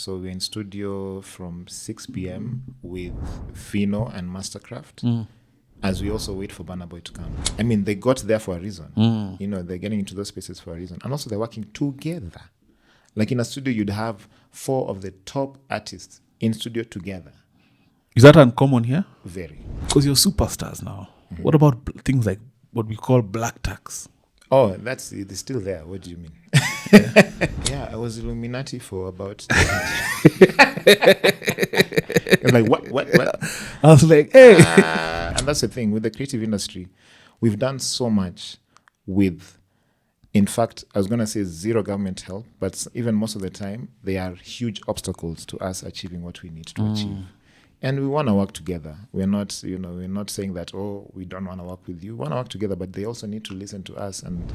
So we're in studio from 6 p.m. with Fino and Mastercraft. As we also wait for Burna Boy to come. I mean, they got there for a reason. You know, they're getting into those spaces for a reason. And also they're working together. Like in a studio, you'd have 4 of the top artists in studio together. Is that uncommon here? Very. Because you're superstars now. What about things like what we call black tax? Oh, it's still there. What do you mean? Yeah, I was Illuminati for about... I'm like, what? I was like, hey. And that's the thing. With the creative industry, we've done so much with... In fact, I was going to say zero government help, but even most of the time, they are huge obstacles to us achieving what we need to achieve. And we want to work together. We're not saying that, oh, we don't want to work with you. We want to work together, but they also need to listen to us. And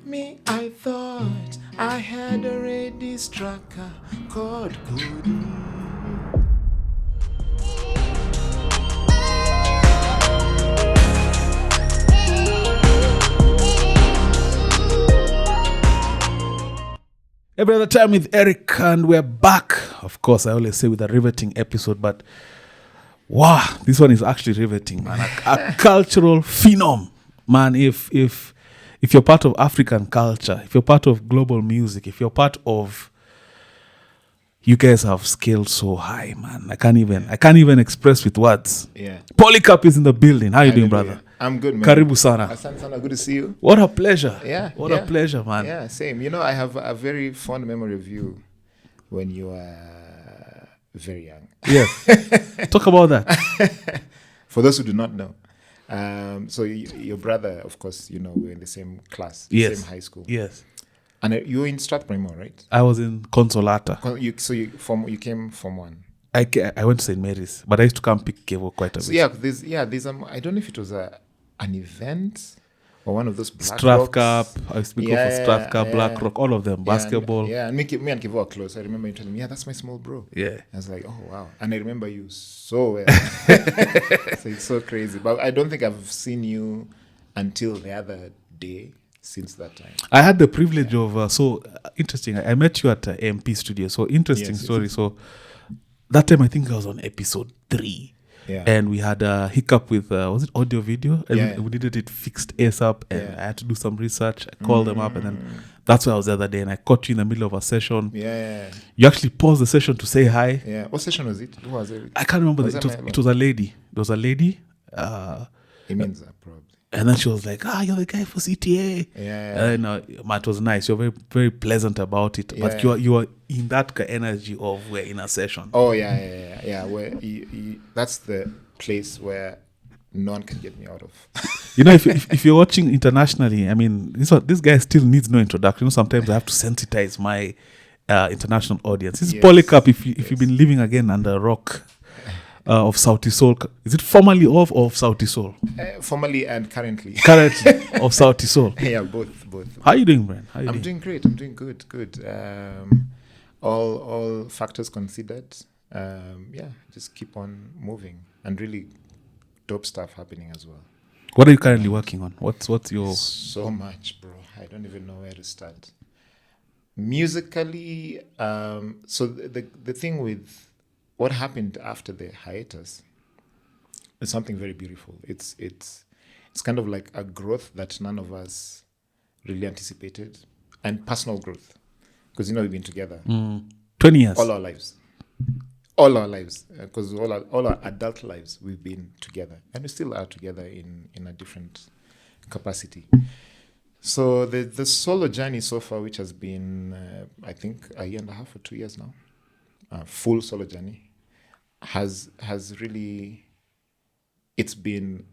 me, I thought I had already struck a chord. Every other time with Eric, and we're back. Of course, I always say with a riveting episode, but wow, this one is actually riveting, man. A cultural phenom, man. If you're part of African culture, if you're part of global music, if you're part of, you guys have scaled so high, man. I can't even express with words. Yeah. Polycarp is in the building. How you doing, brother? I'm good, man. Karibu sana. Asante sana, good to see you. What a pleasure. Yeah. What a pleasure, man. Yeah, same. You know, I have a very fond memory of you when you were very young. Yes. Talk about that. For those who do not know. So your brother, of course, you know, we were in the same class, Yes. same high school. Yes. And you were in Strathmore, right? I was in Consolata. You came from one. I went to St. Mary's, but I used to come pick Kevo quite a bit. So there's I don't know if it was an event or one of those Black Strathcup, Rocks. I speak of Strathcup, Black Rock, all of them, basketball. And me and Kevo are close. I remember you telling me, that's my small bro. Yeah. I was like, oh, wow. And I remember you so well. So it's so crazy. But I don't think I've seen you until the other day since that time. I had the privilege of, interesting. I met you at MP Studio. So interesting Yes, story. yes. So that time I think I was on episode 3. Yeah. And we had a hiccup with, was it audio video? And Yeah. we needed it fixed ASAP. And Yeah. I had to do some research. I called them up. And then that's where I was the other day. And I caught you in the middle of a session. Yeah. You actually paused the session to say hi. Yeah. What session was it? Who was it? I can't remember. Was It that was a lady. It was a lady. It means that probably. And then she was like, you're the guy for CTA. Yeah. And it was nice. You're very, very pleasant about it. But you are in that energy of we're in a session. Oh, yeah. Where that's the place where no one can get me out of. You know, if you're watching internationally, I mean, this guy still needs no introduction. You know, sometimes I have to sensitize my international audience. This is Polycarp. If you've been living again under a rock. Of Sauti Sol. Is it formerly of Sauti Sol? Formerly and currently. Currently of Sauti Sol. Yeah, both. How are you doing, Brian? I'm doing great. I'm doing good. All factors considered. Just keep on moving and really dope stuff happening as well. What are you currently working on? What's your... So much, bro. I don't even know where to start. Musically, so the thing with what happened after the hiatus is something very beautiful. It's kind of like a growth that none of us really anticipated, and personal growth, because we've been together 20 years, all our lives, because all our adult lives we've been together, and we still are together in a different capacity. So the solo journey so far, which has been I think a year and a half or 2 years now, full solo journey, has really, it's been,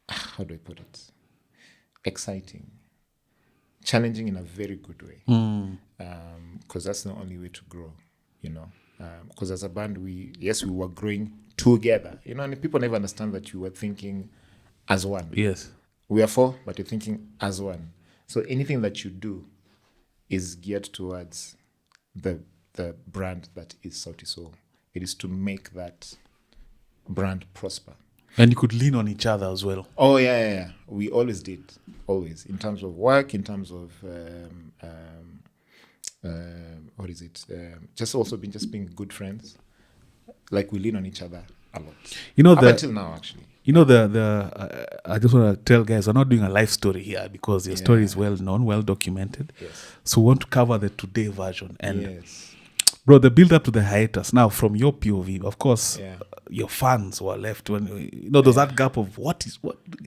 how do I put it, exciting, challenging in a very good way, because that's the only way to grow, because as a band we were growing together, and people never understand that you were thinking as one. Yes, we are 4, but you're thinking as one. So anything that you do is geared towards the brand that is Sauti Sol. It is to make that brand prosper. And you could lean on each other as well. Oh yeah. We always did, always, in terms of work, in terms of what is it? Just also being good friends. Like we lean on each other a lot. Up until now, actually. I just want to tell guys, we're not doing a life story here because your story is well known, well documented. Yes. So we want to cover the today version. And Yes. bro, the build up to the hiatus. Now, from your POV, of course, your fans were left when there's that gap of what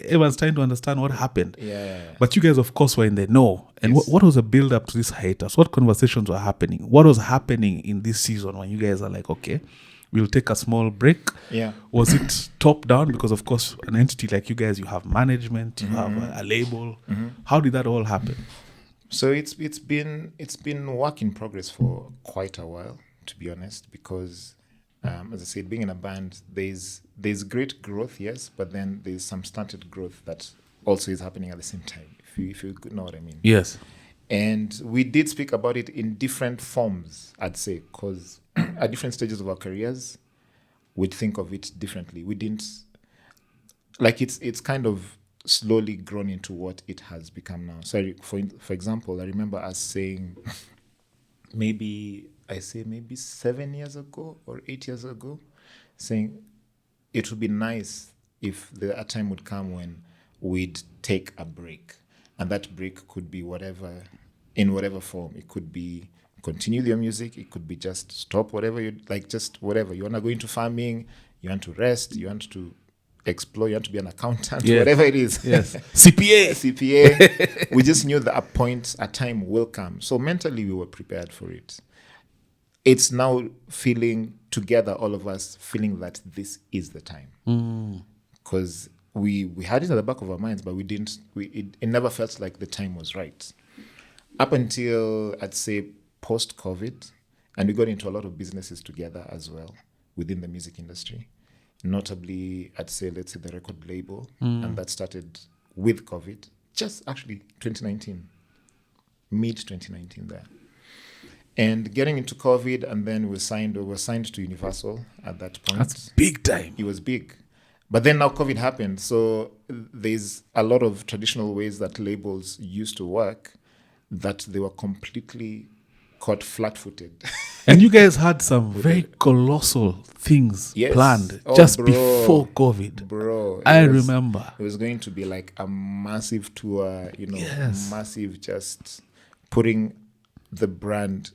everyone's trying to understand what happened. Yeah. But you guys, of course, were in the know. And what was the build up to this hiatus? What conversations were happening? What was happening in this season when you guys are like, okay, we'll take a small break? Yeah. Was it top down? Because of course, an entity like you guys, you have management, you have a label. How did that all happen? So it's been work in progress for quite a while, to be honest, because as I said, being in a band, there's great growth, yes, but then there's some stunted growth that also is happening at the same time, if you know what I mean. Yes. And we did speak about it in different forms, I'd say, because at different stages of our careers, we'd think of it differently. We didn't, like it's kind of slowly grown into what it has become now. So for example, I remember us saying maybe 7 years ago or 8 years ago, saying it would be nice if a time would come when we'd take a break. And that break could be in whatever form. It could be continue your music. It could be just stop whatever you like, just whatever. You want to go into farming, you want to rest, you want to explore, you want to be an accountant, whatever it is. Yes. CPA. We just knew that a time will come. So mentally we were prepared for it. It's now feeling together, all of us feeling that this is the time. Because we had it at the back of our minds, but it never felt like the time was right. Up until, I'd say, post-COVID, and we got into a lot of businesses together as well within the music industry. Notably, let's say the record label, and that started with COVID, just actually 2019, mid-2019 there. And getting into COVID, and then we were signed to Universal at that point. That's big time. It was big. But then now COVID happened, so there's a lot of traditional ways that labels used to work that they were completely caught flat-footed. And you guys had some very colossal things planned before COVID. Bro. I remember. It was going to be like a massive tour, massive, just putting the brand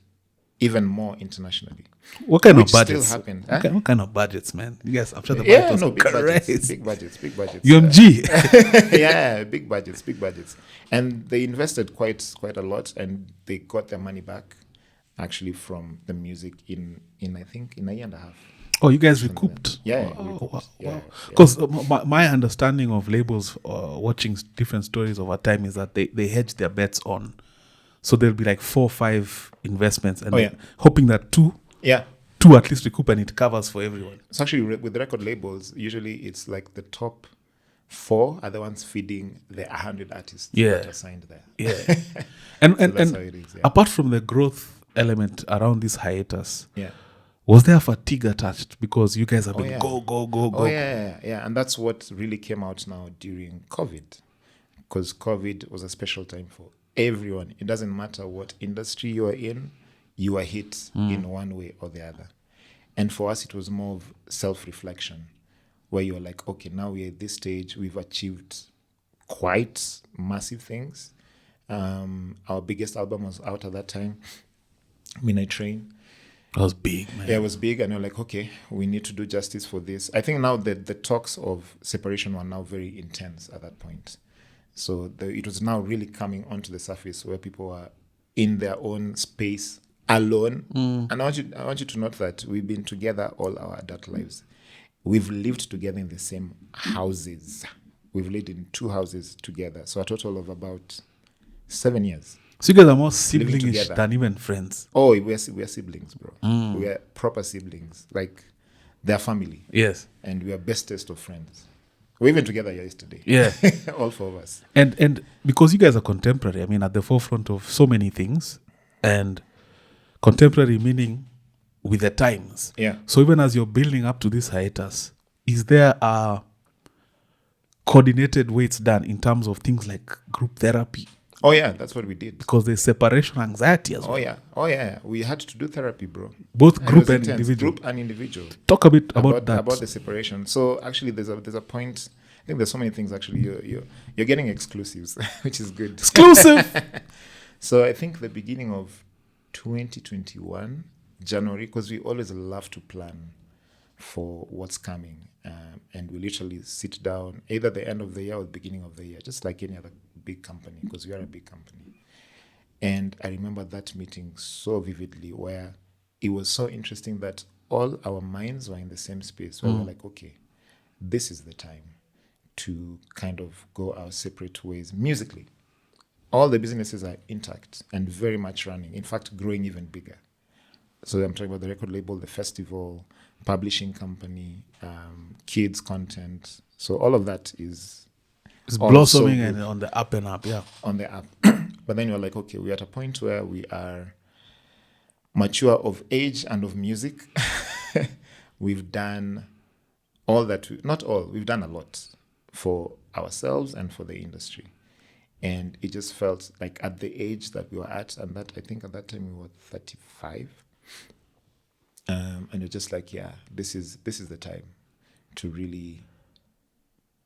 even more internationally. What kind of budgets? Still happened. What kind of budgets, man? Yes, I'm sure the budget was big budgets. UMG. Yeah, big budgets. And they invested quite a lot, and they got their money back, actually, from the music in I think in a year and a half. Oh, you guys recouped? Yeah. Wow. Because my understanding of labels, watching different stories over time, is that they hedge their bets on. So there'll be like 4 or 5 investments, and hoping that two at least recoup, and it covers for everyone. So actually, with record labels, usually it's like the top 4 are the ones feeding the 100 artists that are signed there. Yeah. and so that's how it is, apart from the growth element around this hiatus, was there fatigue attached? Because you guys have been go. Oh, yeah. And that's what really came out now during COVID. Because COVID was a special time for everyone. It doesn't matter what industry you are in, you are hit in one way or the other. And for us, it was more of self-reflection, where you're like, okay, now we're at this stage, we've achieved quite massive things. Our biggest album was out at that time, Midnight Train. That was big, man. Yeah, it was big, and you're like, okay, we need to do justice for this. I think now that the talks of separation were now very intense at that point. So it was now really coming onto the surface where people are in their own space alone. And I want you to note that we've been together all our adult lives. We've lived together in the same houses. We've lived in 2 houses together. So a total of about 7 years. So you guys are more siblings than even friends. Oh, we are siblings, bro. We are proper siblings. Like, they're family. Yes. And we are bestest of friends. We're even together yesterday. Yeah. All 4 of us. And because you guys are contemporary, I mean, at the forefront of so many things, and contemporary meaning with the times. Yeah. So even as you're building up to this hiatus, is there a coordinated way it's done in terms of things like group therapy? Oh yeah, that's what we did. Because there's separation anxiety as well. Oh yeah. We had to do therapy, bro. Both And it group was and intense. individual. Group and individual. Talk a bit about that. About the separation. So actually, there's a point. I think there's so many things. Actually, you're getting exclusives, which is good. Exclusive. So I think the beginning of 2021 January, because we always love to plan for what's coming, and we literally sit down either the end of the year or the beginning of the year, just like any other big company, because we are a big company. And I remember that meeting so vividly, where it was so interesting that all our minds were in the same space, where we're like, okay, this is the time to kind of go our separate ways musically. All the businesses are intact and very much running, in fact, growing even bigger. So I'm talking about the record label, the festival, publishing company, kids content. So all of that is It's all blossoming so and good on the up and up, yeah. on the app. But then you're like, okay, we're at a point where we are mature of age and of music. We've done all that, not all, we've done a lot for ourselves and for the industry. And it just felt like at the age that we were at, and that I think at that time we were 35. And you're just like, yeah, this is the time to really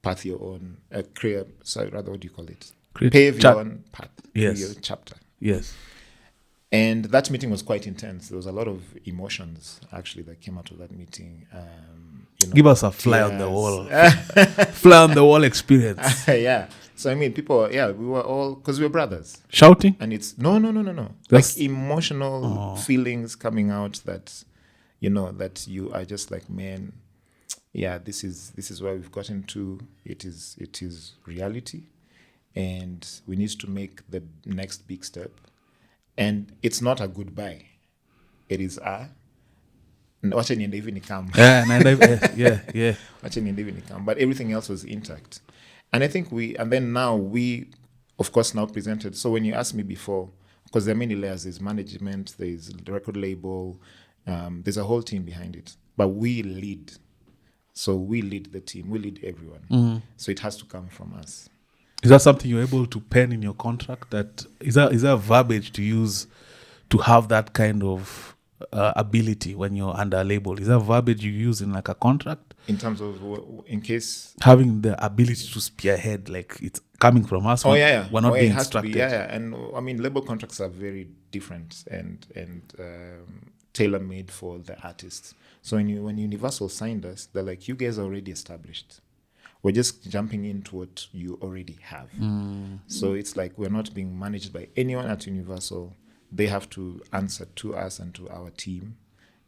path your own career. Sorry, rather, what do you call it? Pave your own path. Yes. Your chapter. Yes. And that meeting was quite intense. There was a lot of emotions actually that came out of that meeting. Give us a fly on the wall. Fly on the wall experience. Yeah. So I mean, people. Yeah, we were all because we were brothers. Shouting? And it's no. That's- Like emotional feelings coming out that, that you are just like, man, yeah, this is where we've gotten to. It is reality, and we need to make the next big step. And it's not a goodbye. It is a wacha niende hivi nikam. Yeah. Wacha niende hivi nikam. But everything else was intact. And I think now we, of course, now presented. So when you asked me before, because there are many layers, there's management, there's the record label, there's a whole team behind it. But we lead. So we lead the team, we lead everyone. Mm-hmm. So it has to come from us. Is that something you're able to pen in your contract? That is that verbiage to use to have that kind of ability when you're under a label? Is that verbiage you use in like a contract? In terms of, in case... Having the ability to spearhead, like it's coming from us. Yeah. We're not it being has to be, instructed. And I mean, label contracts are very different and tailor-made for the artists. So when Universal signed us, they're like, you guys are already established. We're just jumping into what you already have. So it's like we're not being managed by anyone at Universal. They have to answer to us and to our team.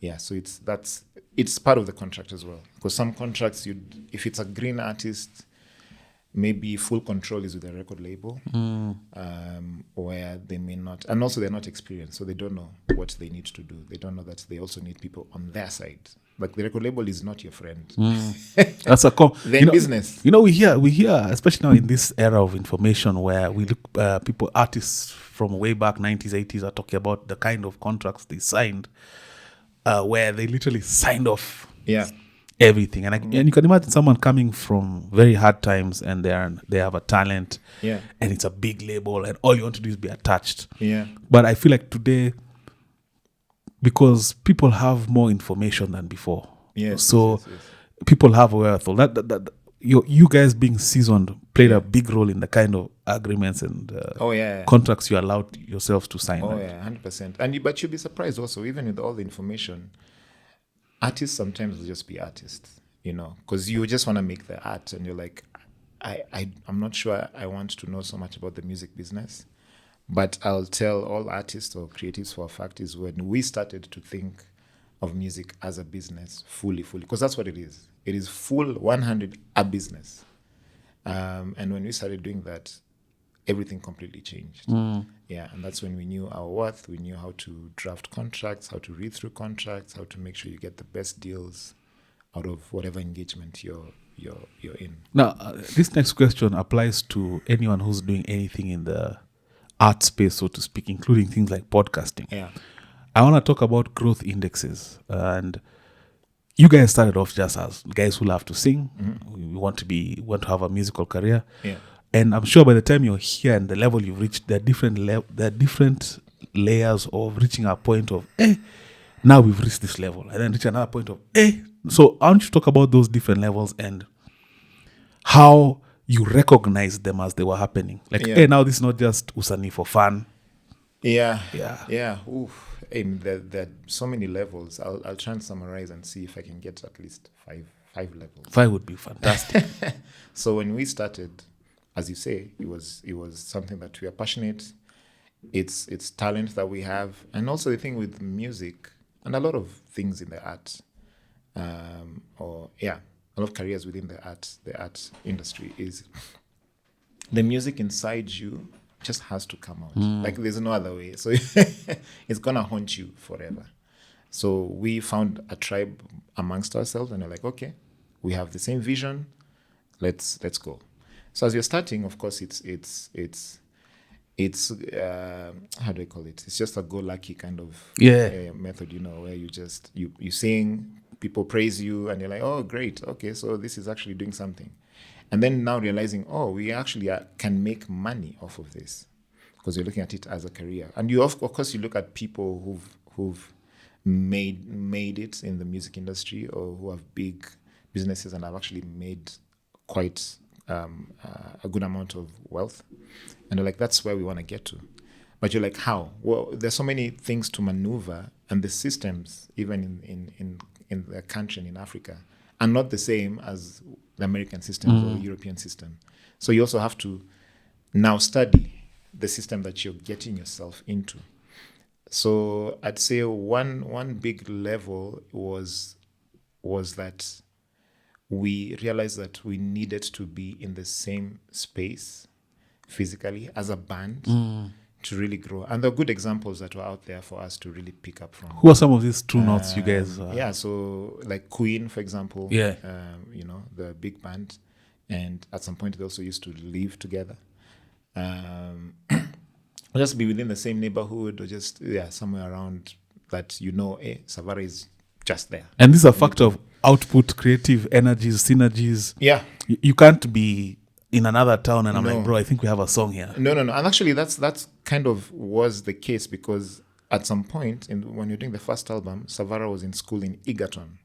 Yeah, so it's part of the contract as well. Because some contracts, if it's a green artist, maybe full control is with the record label, where they may not, and also they're not experienced, so they don't know what they need to do. They don't know that they also need people on their side. Like the record label is not your friend. That's a business. We hear, especially now in this era of information where we look, artists from way back 90s, 80s are talking about the kind of contracts they signed, where they literally signed off everything. And you can imagine someone coming from very hard times and they have a talent, and it's a big label, and all you want to do is be attached. Yeah. But I feel like today, because people have more information than before. Yes. People have a wherewithal. That you guys being seasoned played a big role in the kind of agreements and contracts you allowed yourselves to sign. 100%. But you'll be surprised also, even with all the information, artists sometimes will just be artists, because you just want to make the art, and you're like, I'm not sure I want to know so much about the music business. But I'll tell all artists or creatives for a fact is when we started to think of music as a business fully, because that's what it is. It is full 100 a business. And when we started doing that, everything completely changed. Yeah, and that's when we knew our worth. We knew how to draft contracts, how to read through contracts, how to make sure you get the best deals out of whatever engagement you're in. Now, this next question applies to anyone who's doing anything in the art space, so to speak, including things like podcasting. Yeah. I want to talk about growth indexes. And you guys started off just as guys who love to sing. We want to have a musical career. Yeah. And I'm sure by the time you're here and the level you've reached, there are different layers of reaching a point of, now we've reached this level. And then reach another point of, So I want you to talk about those different levels and how you recognize them as they were happening. Like, now this is not just usani for fun. Yeah. Yeah. Oof. There are so many levels. I'll try and summarize and see if I can get at least five levels. 5 would be fantastic. So when we started, as you say, it was something that we are passionate. It's talent that we have, and also the thing with music and a lot of things in the art, a lot of careers within the art industry is the music inside you just has to come out. Like there's no other way. So it's gonna haunt you forever. So we found a tribe amongst ourselves, and we're like, okay, we have the same vision. Let's go. So as you're starting, of course, it's how do I call it? It's just a go-lucky kind of method, where you just you sing, people praise you, and you're like, oh, great, okay, so this is actually doing something. And then now realizing, we actually can make money off of this, because you're looking at it as a career. And you of course you look at people who've made it in the music industry, or who have big businesses and have actually made quite a good amount of wealth, and they're like, that's where we want to get to. But you're like, how? Well, there's so many things to maneuver, and the systems, even in the country and in Africa, are not the same as the American systems or European system. So you also have to now study the system that you're getting yourself into. So I'd say one big level was that we realized that we needed to be in the same space physically as a band to really grow. And there are good examples that were out there for us to really pick up from. Who are some of these true notes you guys? So like Queen, for example. Yeah. The big band. And at some point, they also used to live together. Just be within the same neighborhood, or just, somewhere around that, Savara is just there. And this is a factor of output, creative energies, synergies. Yeah. You can't be in another town and I'm like, bro, I think we have a song here. No. And actually, that's kind of was the case, because at some point, when you're doing the first album, Savara was in school in Egerton.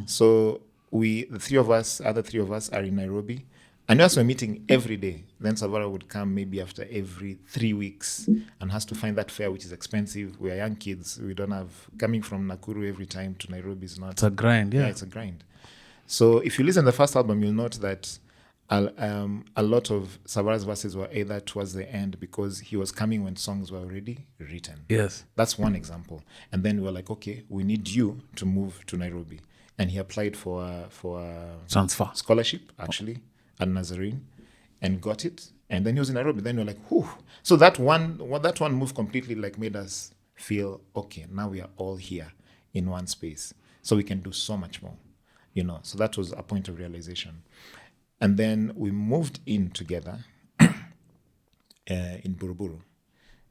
So the other three of us are in Nairobi. And us were meeting every day. Then Savara would come maybe after every 3 weeks and has to find that fare, which is expensive. We are young kids. We don't have, coming from Nakuru every time to Nairobi is not. It's a grind, yeah. It's a grind. So if you listen to the first album, you'll note that a lot of Savara's verses were either towards the end, because he was coming when songs were already written. Yes. That's one example. And then we were like, okay, we need you to move to Nairobi. And he applied for a transfer scholarship, actually, at Nazarene, and got it. And then he was in Nairobi. Then we were like, whew. So that one move completely made us feel, okay, now we are all here in one space. So we can do so much more, So that was a point of realization. And then we moved in together in Buruburu,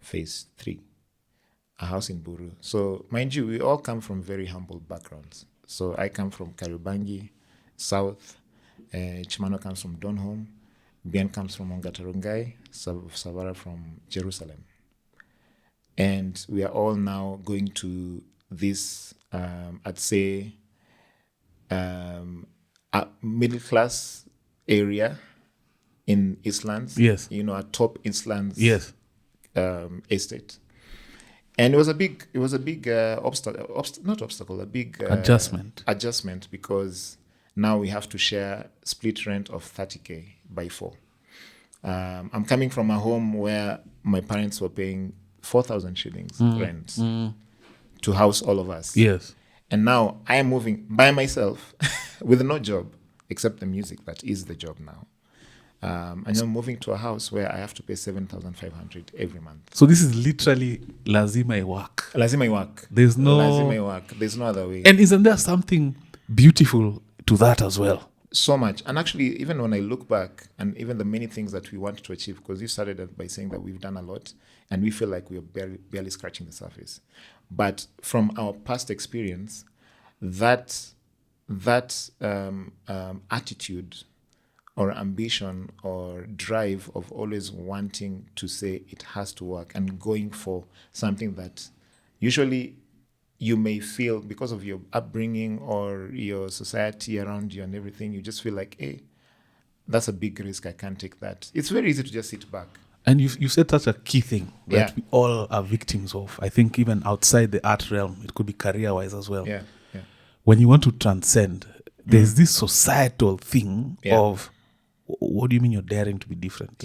phase 3, a house in Buru. So mind you, we all come from very humble backgrounds. So I come from Kariobangi, South. Chimano comes from Donholm. Bien comes from Ongatarungai. Savara from Jerusalem. And we are all now going to this, I'd say, a middle-class area in Eastlands. Yes. A top Eastlands yes. Estate. And it was a big adjustment, because now we have to share split rent of 30K by 4. I'm coming from a home where my parents were paying 4,000 shillings rent to house all of us. Yes. And now I am moving by myself with no job except the music. That is the job now. And I'm moving to a house where I have to pay 7,500 every month. So this is literally lazima work. Lazima work. There's no lazima work. There's no other way. And isn't there something beautiful to that as well? So much. And actually, even when I look back, and even the many things that we want to achieve, because you started by saying that we've done a lot, and we feel like we're barely scratching the surface. But from our past experience, that that attitude or ambition or drive of always wanting to say it has to work and going for something that usually you may feel because of your upbringing or your society around you and everything, you just feel like, hey, that's a big risk. I can't take that. It's very easy to just sit back. And you said such a key thing that we all are victims of. I think even outside the art realm, it could be career-wise as well. Yeah. When you want to transcend, there's this societal thing of, what do you mean you're daring to be different?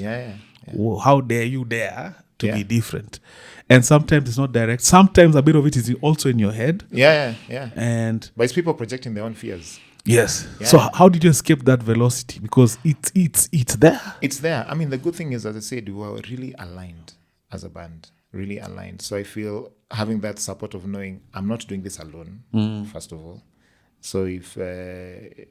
How dare you dare to be different? And sometimes it's not direct. Sometimes a bit of it is also in your head. And but it's people projecting their own fears. Yes. So how did you escape that velocity? Because it's there. It's there. I mean, the good thing is, as I said, we were really aligned as a band. Really aligned. So I feel having that support of knowing I'm not doing this alone, first of all. So if I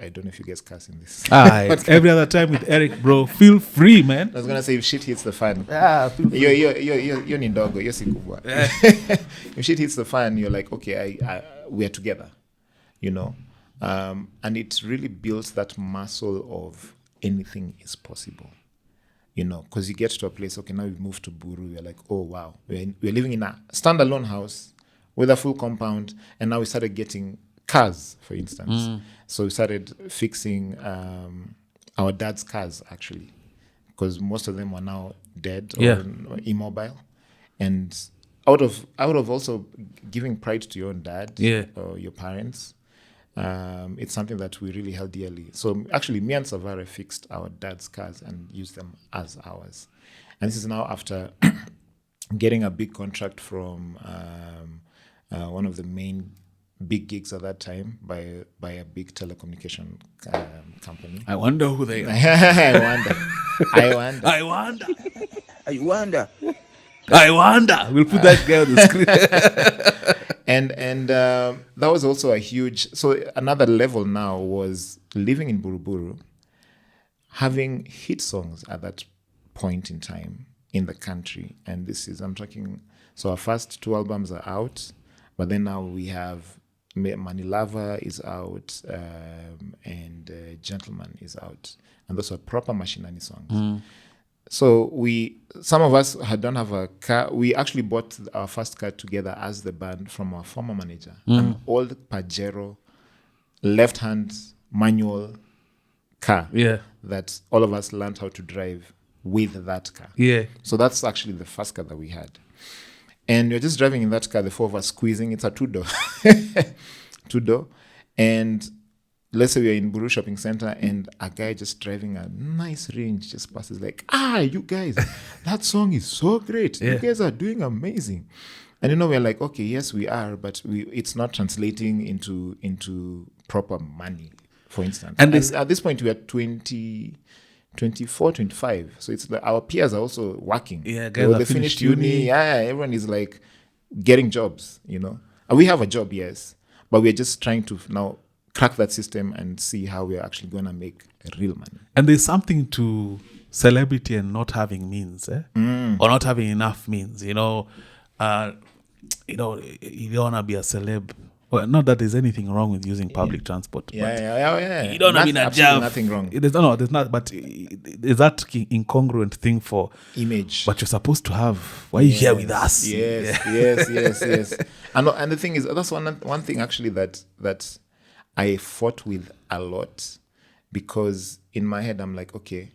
don't know if you guys cuss in this. Every other time with Eric, bro, feel free, man. I was gonna say if shit hits the fan. Feel free. You're Nindogo, you're Sikubwa. If shit hits the fan, you're like, okay, we are together, you know. And it really builds that muscle of anything is possible. You know, because you get to a place, okay, now we've moved to Buru, you're like, oh, wow. We're living in a standalone house with a full compound, and now we started getting cars, for instance. So we started fixing our dad's cars, actually, because most of them were now dead or immobile. And out of also giving pride to your own dad or your parents, it's something that we really held dearly. So actually, me and Savara fixed our dad's cars and used them as ours. And this is now after getting a big contract from one of the main big gigs at that time by a big telecommunication company. I wonder who they are. I wonder. We'll put that guy on the screen. And that was also a huge. So another level now was living in Buruburu, having hit songs at that point in time in the country. And this is, I'm talking, so our first 2 albums are out, but then now we have Manilava is out, and Gentleman is out. And those are proper Mashinani songs. So some of us don't have a car. We actually bought our first car together as the band from our former manager. An old Pajero, left-hand manual car that all of us learned how to drive with that car. So that's actually the first car that we had. And we're just driving in that car, the 4 of us squeezing. It's a 2-door. 2-door. And let's say we're in Buru Shopping Center and a guy just driving a nice Range just passes like, you guys, that song is so great. You guys are doing amazing. And we're like, okay, yes, we are, but it's not translating into proper money, for instance. And at this point, we are 24, 25. So it's our peers are also working. They finished uni. Everyone is like getting jobs, And we have a job, yes, but we're just trying to now crack that system and see how we're actually going to make real money. And there's something to celebrity and not having means, or not having enough means. You don't want to be a celeb. Well, not that there's anything wrong with using public transport. You don't have a job. Nothing wrong. There's not. But there's that incongruent thing for image. But you're supposed to have. Why are you here with us? Yes. And the thing is, that's one thing actually that I fought with a lot, because in my head I'm like, okay,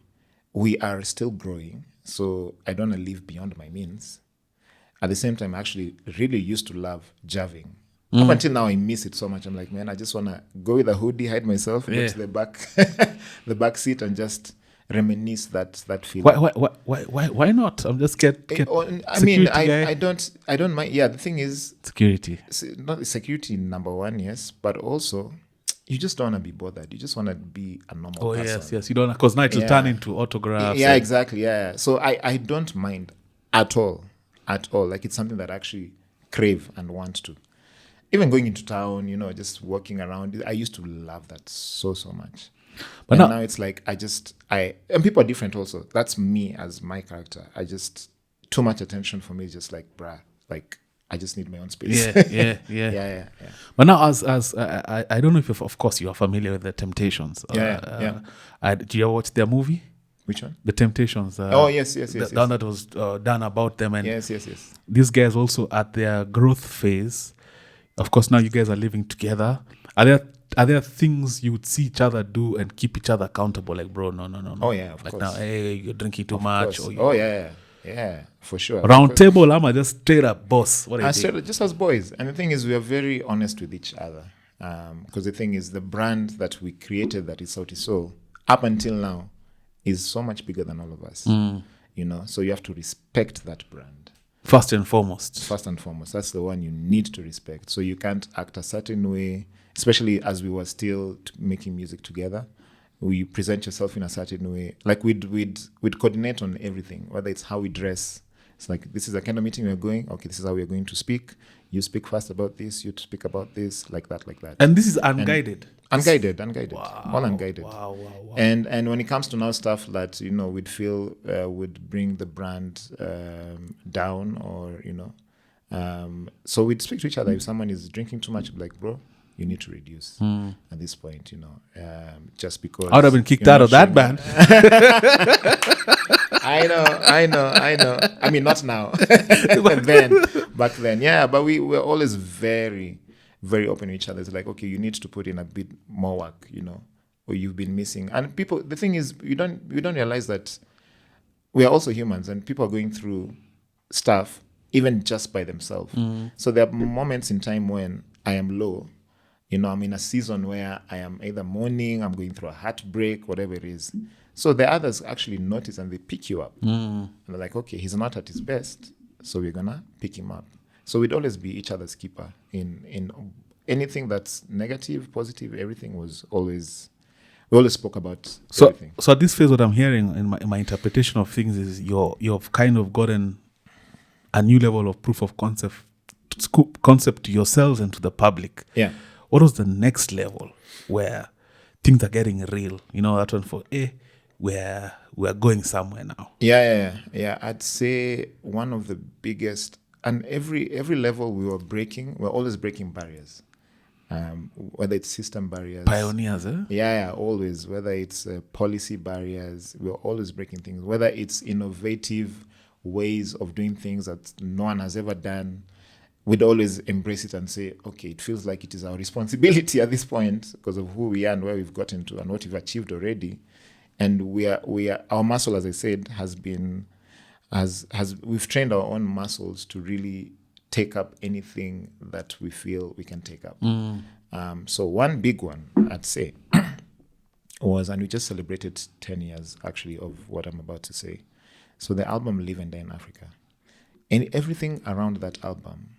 we are still growing, so I don't want to live beyond my means. At the same time, I actually really used to love javing. Up until now, I miss it so much. I'm like, man, I just want to go with a hoodie, hide myself, go to the back seat, and just reminisce that feeling. Why not? I'm just I don't mind. Yeah, the thing is security. Not security, number one, yes, but also you just don't want to be bothered. You just want to be a normal person. Yes. You don't, because now it will turn into autographs. Yeah, exactly. Yeah. So I don't mind at all. Like, it's something that I actually crave and want to. Even going into town, just walking around. I used to love that so much. But now it's like and people are different also. That's me as my character. Too much attention for me is just like, bruh, like, I just need my own space. Yeah. But now, as I don't know if of course you are familiar with the Temptations. Do you ever watch their movie? Which one? The Temptations. Yes. The one that was done about them. And yes. these guys also at their growth phase. Of course, now you guys are living together. Are there things you would see each other do and keep each other accountable? Like, bro, no. Oh yeah, of like course. Now, hey, you're drinking too much. Or yeah, for sure. Round table, I'm just straight up boss. What are you doing? Just as boys. And the thing is, we are very honest with each other. Because the thing is, the brand that we created, that is Sauti Sol, up until now, is so much bigger than all of us. You know, so you have to respect that brand. First and foremost. That's the one you need to respect. So you can't act a certain way, especially as we were still making music together. We present yourself in a certain way. Like we'd coordinate on everything, whether it's how we dress. It's like, this is the kind of meeting we're going. Okay, this is how we're going to speak. You speak first about this. You speak about this, like that. And this is unguided. Unguided. Wow, All unguided. Wow. And when it comes to now stuff that, you know, we'd feel would bring the brand down, or, you know, so we'd speak to each other. If someone is drinking too much, like, bro, you need to reduce at this point, you know, just because I would have been kicked out of that band. I know. I mean, not now. Back then, yeah. But we were always very, very open with each other. It's like, okay, you need to put in a bit more work, you know, or you've been missing. And people, the thing is, you don't realize that we are also humans, and people are going through stuff even just by themselves. So there are moments in time when I am low. You know, I'm in a season where I am either mourning, I'm going through a heartbreak, whatever it is. So the others actually notice and they pick you up. And they're like, okay, he's not at his best, so we're going to pick him up. So we'd always be each other's keeper. In anything that's negative, positive, everything was always... We always spoke about everything. So at this phase, what I'm hearing in my interpretation of things is you've kind of gotten a new level of proof of concept to yourselves and to the public. Yeah. What was the next level where things are getting real? You know, that one for we're going somewhere now. Yeah. I'd say one of the biggest, and every level we're always breaking barriers. Whether it's system barriers. Pioneers, eh? Yeah, always. Whether it's policy barriers, we're always breaking things. Whether it's innovative ways of doing things that no one has ever done, we'd always embrace it and say, okay, it feels like it is our responsibility at this point because of who we are and where we've gotten to and what we've achieved already. And we are our muscle, as I said, we've trained our own muscles to really take up anything that we feel we can take up. So one big one, I'd say, was, and we just celebrated 10 years actually of what I'm about to say. So the album Live and Die in Africa. And everything around that album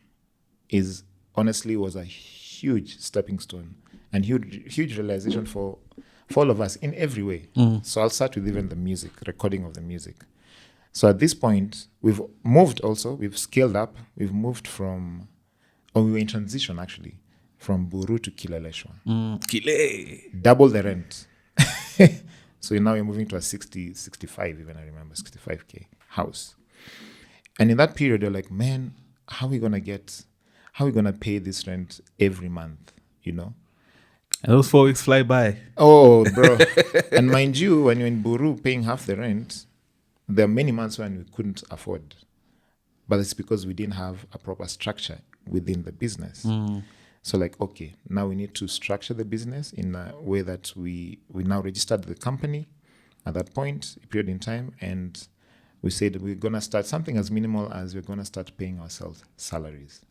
was a huge stepping stone and huge realization for all of us in every way. So I'll start with even the music, recording of the music. So at this point, we've scaled up. We've moved we were in transition actually, from Buru to Kileleshwa. Kile. Double the rent. So now we're moving to a 65, even I remember, 65K house. And in that period, you're like, man, how are we going to pay this rent every month, you know? And those 4 weeks fly by. Oh, bro. And mind you, when you're in Buru paying half the rent, there are many months when we couldn't afford. But it's because we didn't have a proper structure within the business. So like, okay, now we need to structure the business in a way that we now registered the company at that point, a period in time, and we said we're going to start something as minimal as we're going to start paying ourselves salaries.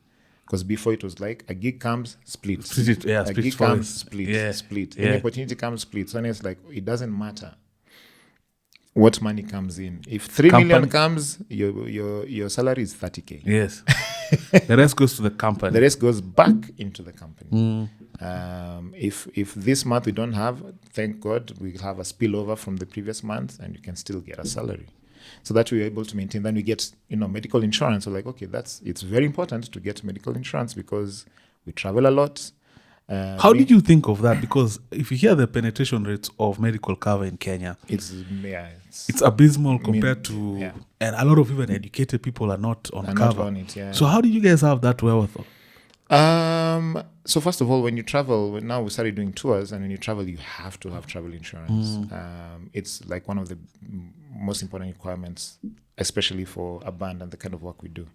Because before it was like a gig comes, split. A gig comes, split. Any opportunity comes, split. So it's like, it doesn't matter what money comes in. If 3 million comes, your salary is 30K. Yes. The rest goes to the company. The rest goes back into the company. If this month we don't have, thank God, we have a spillover from the previous month and you can still get a salary. So that we're able to maintain. Then we get, medical insurance. So like, okay, it's very important to get medical insurance because we travel a lot. How did you think of that? Because if you hear the penetration rates of medical cover in Kenya, it's abysmal compared to, yeah. and a lot of even educated people are not on cover. Not on it, yeah. So how did you guys have that wherewithal? So first of all, when you travel, now we started doing tours, and when you travel, you have to have travel insurance. It's like one of the most important requirements, especially for a band and the kind of work we do.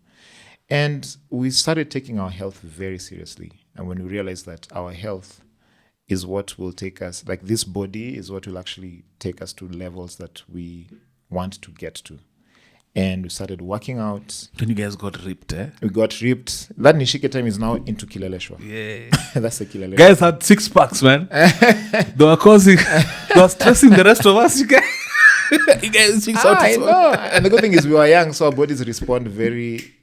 And we started taking our health very seriously. And when we realized that our health is what will take us, like this body is what will actually take us to levels that we want to get to. And we started working out. Then you guys got ripped, eh? We got ripped. That Nishike time is now into Kileleshwa. Yeah. That's the Kileleshwa. Guys had 6 packs, man. They were causing, they were stressing the rest of us. You guys speak Sauti Sol. know. And the good thing is we were young, so our bodies respond very,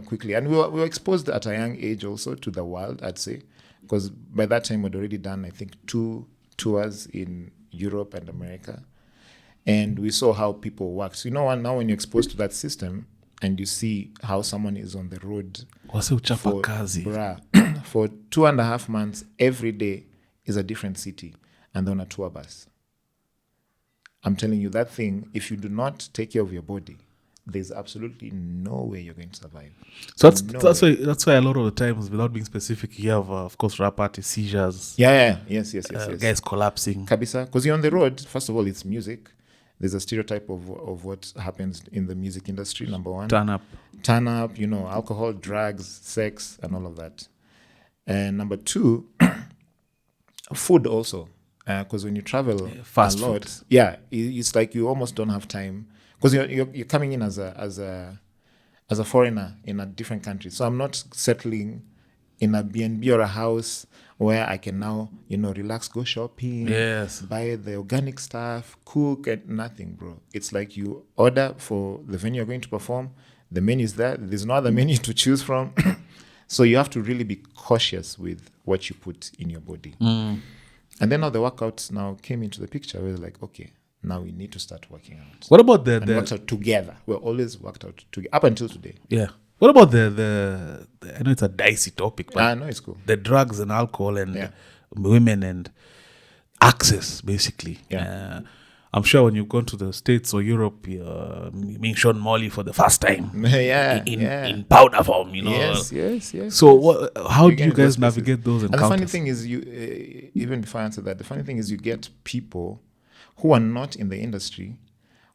quickly. And we were exposed at a young age also to the world, I'd say. Because by that time, we'd already done, I think, 2 tours in Europe and America. And we saw how people work. So now when you're exposed to that system and you see how someone is on the road for 2.5 months, every day is a different city, and on a tour bus. I'm telling you, that thing, if you do not take care of your body, there's absolutely no way you're going to survive. So that's why a lot of the times, without being specific, you have, of course, rap artists, seizures. Yes. Guys collapsing. Kabisa. Because you're on the road, first of all, it's music. There's a stereotype of what happens in the music industry, number one. Turn up, alcohol, drugs, sex, and all of that. And number 2, food also. Because when you travel fast a lot, food. It's like you almost don't have time. Because you're coming in as a foreigner in a different country. So I'm not settling in a B&B or a house where I can now, relax, go shopping, buy the organic stuff, cook, and nothing, bro. It's like you order for the venue you're going to perform. The menu is there. There's no other menu to choose from. So you have to really be cautious with what you put in your body. And then now the workouts now came into the picture. We were like, okay, now we need to start working out. What about worked out together. We're always worked out together up until today. Yeah. What about the I know it's a dicey topic, but no, it's cool. The drugs and alcohol and women and access, basically. Yeah. I'm sure when you've gone to the States or Europe, being shown Molly for the first time. In powder form, Yes. So how do you guys navigate those encounters? And the funny thing is, even before I answer that, the funny thing is you get people who are not in the industry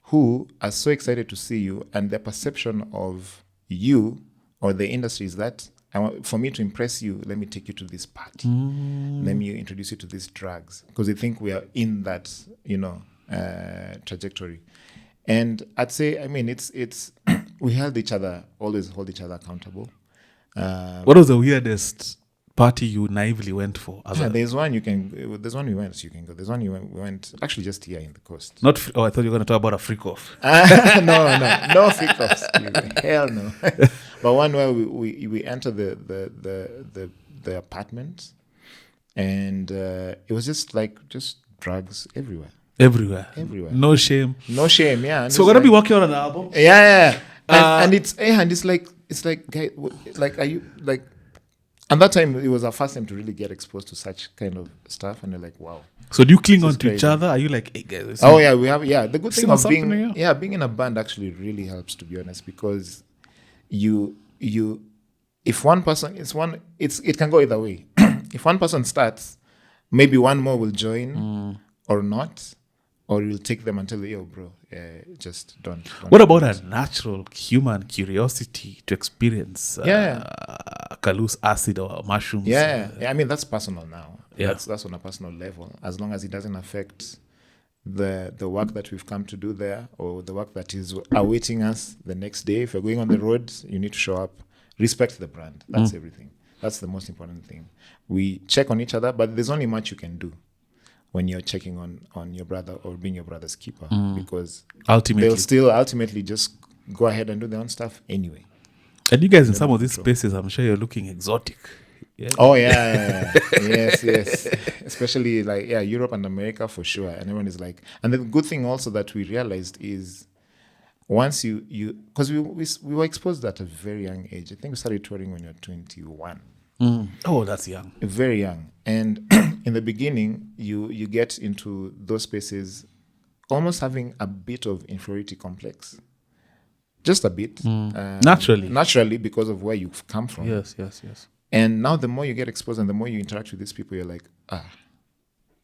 who are so excited to see you, and their perception of you or the industry is that for me to impress you, let me take you to this party. Let me introduce you to these drugs, because they think we are in that, trajectory. And I'd say, it's we always hold each other accountable. What was the weirdest party you naively went for? There's one we went, you can go. There's one we went actually just here in the coast. I thought you were going to talk about a freak off. No freak offs. Hell no. But one where we entered the apartment, and it was just drugs everywhere. No shame. Yeah. So we're gonna be working on an album. Yeah. And it's like guy, like, are you like? And that time, it was our first time to really get exposed to such kind of stuff, and they're like, "Wow!" So do you cling on to each other? Are you like, "Hey guys"? We have. Yeah, the good thing of being in a band actually really helps, to be honest, because if one person it can go either way. If one person starts, maybe one more will join or not, or you'll take them and tell them, "Yo, bro, just don't." What about a natural human curiosity to experience? Loose acid or mushrooms. That's personal now. That's on a personal level, as long as it doesn't affect the work that we've come to do there, or the work that is awaiting us the next day. If you're going on the road, you need to show up, respect the brand. That's everything. That's the most important thing. We check on each other, but there's only much you can do when you're checking on your brother or being your brother's keeper, because they'll still ultimately just go ahead and do their own stuff anyway. And you guys in some of these spaces, I'm sure you're looking exotic. Yeah. Oh yeah. Yes. Especially Europe and America for sure. And everyone is like, and the good thing also that we realized is once because we were exposed at a very young age. I think we started touring when you were 21. Oh, that's young. Very young. And in the beginning, you get into those spaces almost having a bit of inferiority complex. Just a bit. Naturally, because of where you've come from. Yes. And now the more you get exposed and the more you interact with these people, you're like,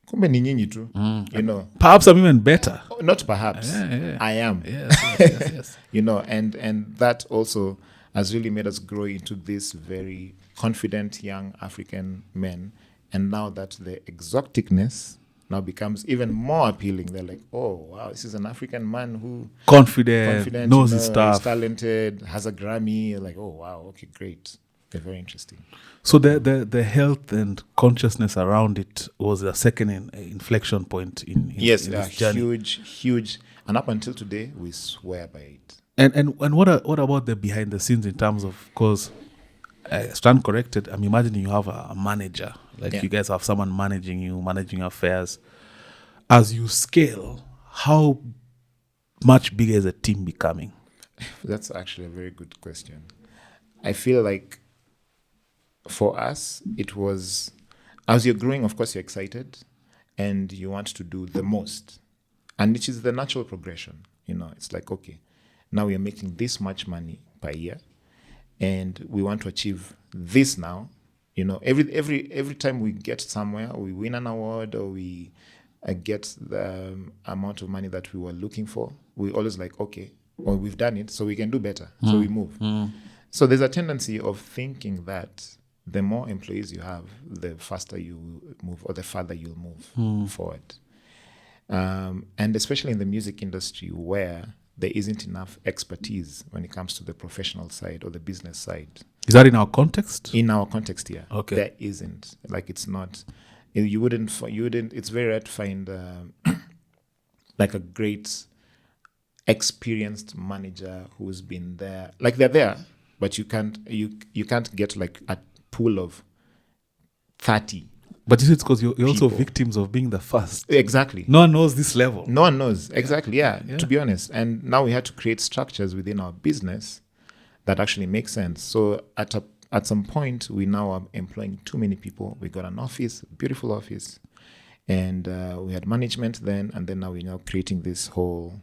kumbe ni nyinyi tu. You know. Perhaps I'm even better. Not perhaps. Yeah. I am. Yes. You know, and that also has really made us grow into this very confident young African men. And now that the exoticness now becomes even more appealing. They're like, oh, wow, this is an African man who... Confident, knows his stuff. Is talented, has a Grammy. You're like, oh, wow, okay, great. They're very interesting. So the health and consciousness around it was a second inflection point in yes, in this journey. Huge. And up until today, we swear by it. And what about the behind the scenes in terms of, because I stand corrected, I'm imagining you have a manager, like you guys have someone managing you, managing affairs. As you scale, how much bigger is a team becoming? That's actually a very good question. I feel like for us, it was, as you're growing, of course, you're excited and you want to do the most. And it is the natural progression. You know, it's like, okay, now we are making this much money per year and we want to achieve this now. You know, every time we get somewhere, we win an award or we get the amount of money that we were looking for, we always like, okay, well, we've done it, so we can do better. So we move. So there's a tendency of thinking that the more employees you have, the faster you move or the farther you'll move forward. And especially in the music industry where there isn't enough expertise when it comes to the professional side or the business side. Is that in our context? In our context, yeah. Okay. There isn't. Like, it's not. You wouldn't. It's very rare to find like a great, experienced manager who's been there. Like, they're there, but you can't get like a pool of 30. But it's because you're also victims of being the first. Exactly. No one knows this level. No one knows. Exactly. Yeah. To be honest. And now we had to create structures within our business that actually make sense. So at some point, we now are employing too many people. We got an office, a beautiful office, and we had management then, and then now we're now creating this whole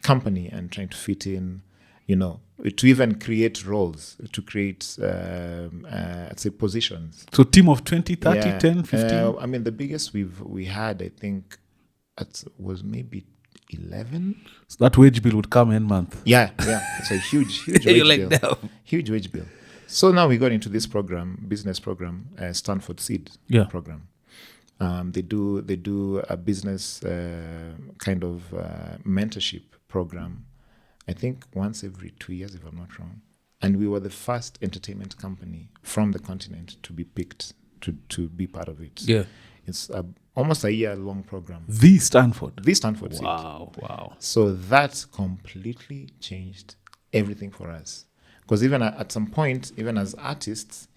company and trying to fit in, you know, to even create roles, to create, I'd say, positions. So team of 20, 30, 10, 15? I mean, the biggest we had, I think, was maybe 11. So that wage bill would come end month. Yeah. It's a huge wage bill. Damn. Huge wage bill. So now we got into this business program, Stanford Seed program. They do a business kind of mentorship program, I think once every 2 years, if I'm not wrong. And we were the first entertainment company from the continent to be picked to be part of it. Yeah. It's almost a year-long program. The Stanford Seed. Wow. So that completely changed everything for us. Because even at some point, even as artists,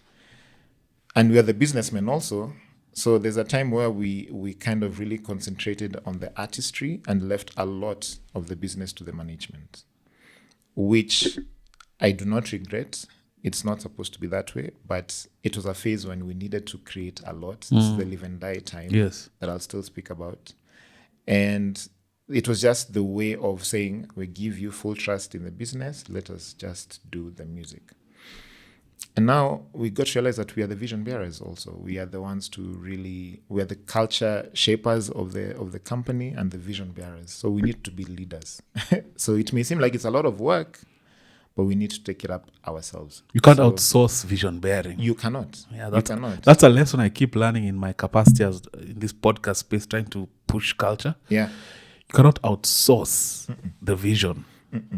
and we are the businessmen also, so there's a time where we kind of really concentrated on the artistry and left a lot of the business to the management, which I do not regret. It's not supposed to be that way, but it was a phase when we needed to create a lot. It's the live and die time that I'll still speak about. And it was just the way of saying, we give you full trust in the business, let us just do the music. And now we got to realize that we are the vision bearers also. We are the ones we are the culture shapers of the company and the vision bearers. So we need to be leaders. So it may seem like it's a lot of work, but we need to take it up ourselves. You can't outsource vision bearing. You cannot. Yeah, you cannot. That's a lesson I keep learning in my capacity as in this podcast space, trying to push culture. Yeah. You cannot outsource the vision.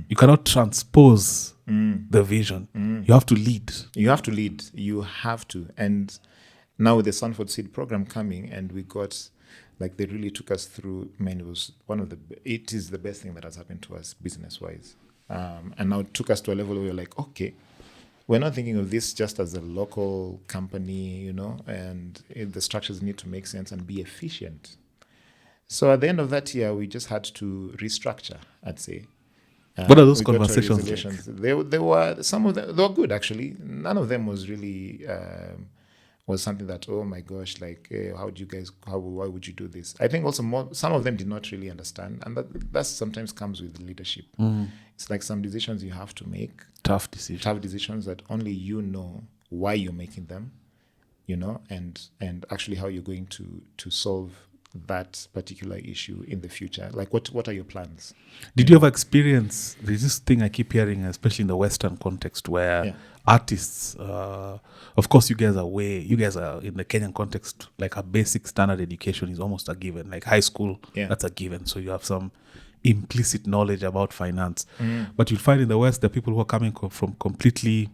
You cannot transpose the vision. You have to lead. You have to lead. You have to. And now with the Stanford Seed program coming, and we got, like, they really took us through, it was it is the best thing that has happened to us business-wise. And now it took us to a level where we're like, okay, we're not thinking of this just as a local company, you know, and the structures need to make sense and be efficient. So at the end of that year, we just had to restructure, I'd say. What are those conversations like? They were some of them. They were good, actually. None of them was really was something that, oh my gosh, like, why would you do this? I think also some of them did not really understand. And that sometimes comes with leadership. It's like some decisions you have to make. Tough decisions that only you know why you're making them, and actually how you're going to solve that particular issue in the future. Like, what are your plans? Did you ever experience, there's this thing I keep hearing, especially in the Western context, where artists, of course you guys are in the Kenyan context, like a basic standard education is almost a given, like high school, that's a given. So you have some implicit knowledge about finance. But you'll find in the West, the people who are coming from completely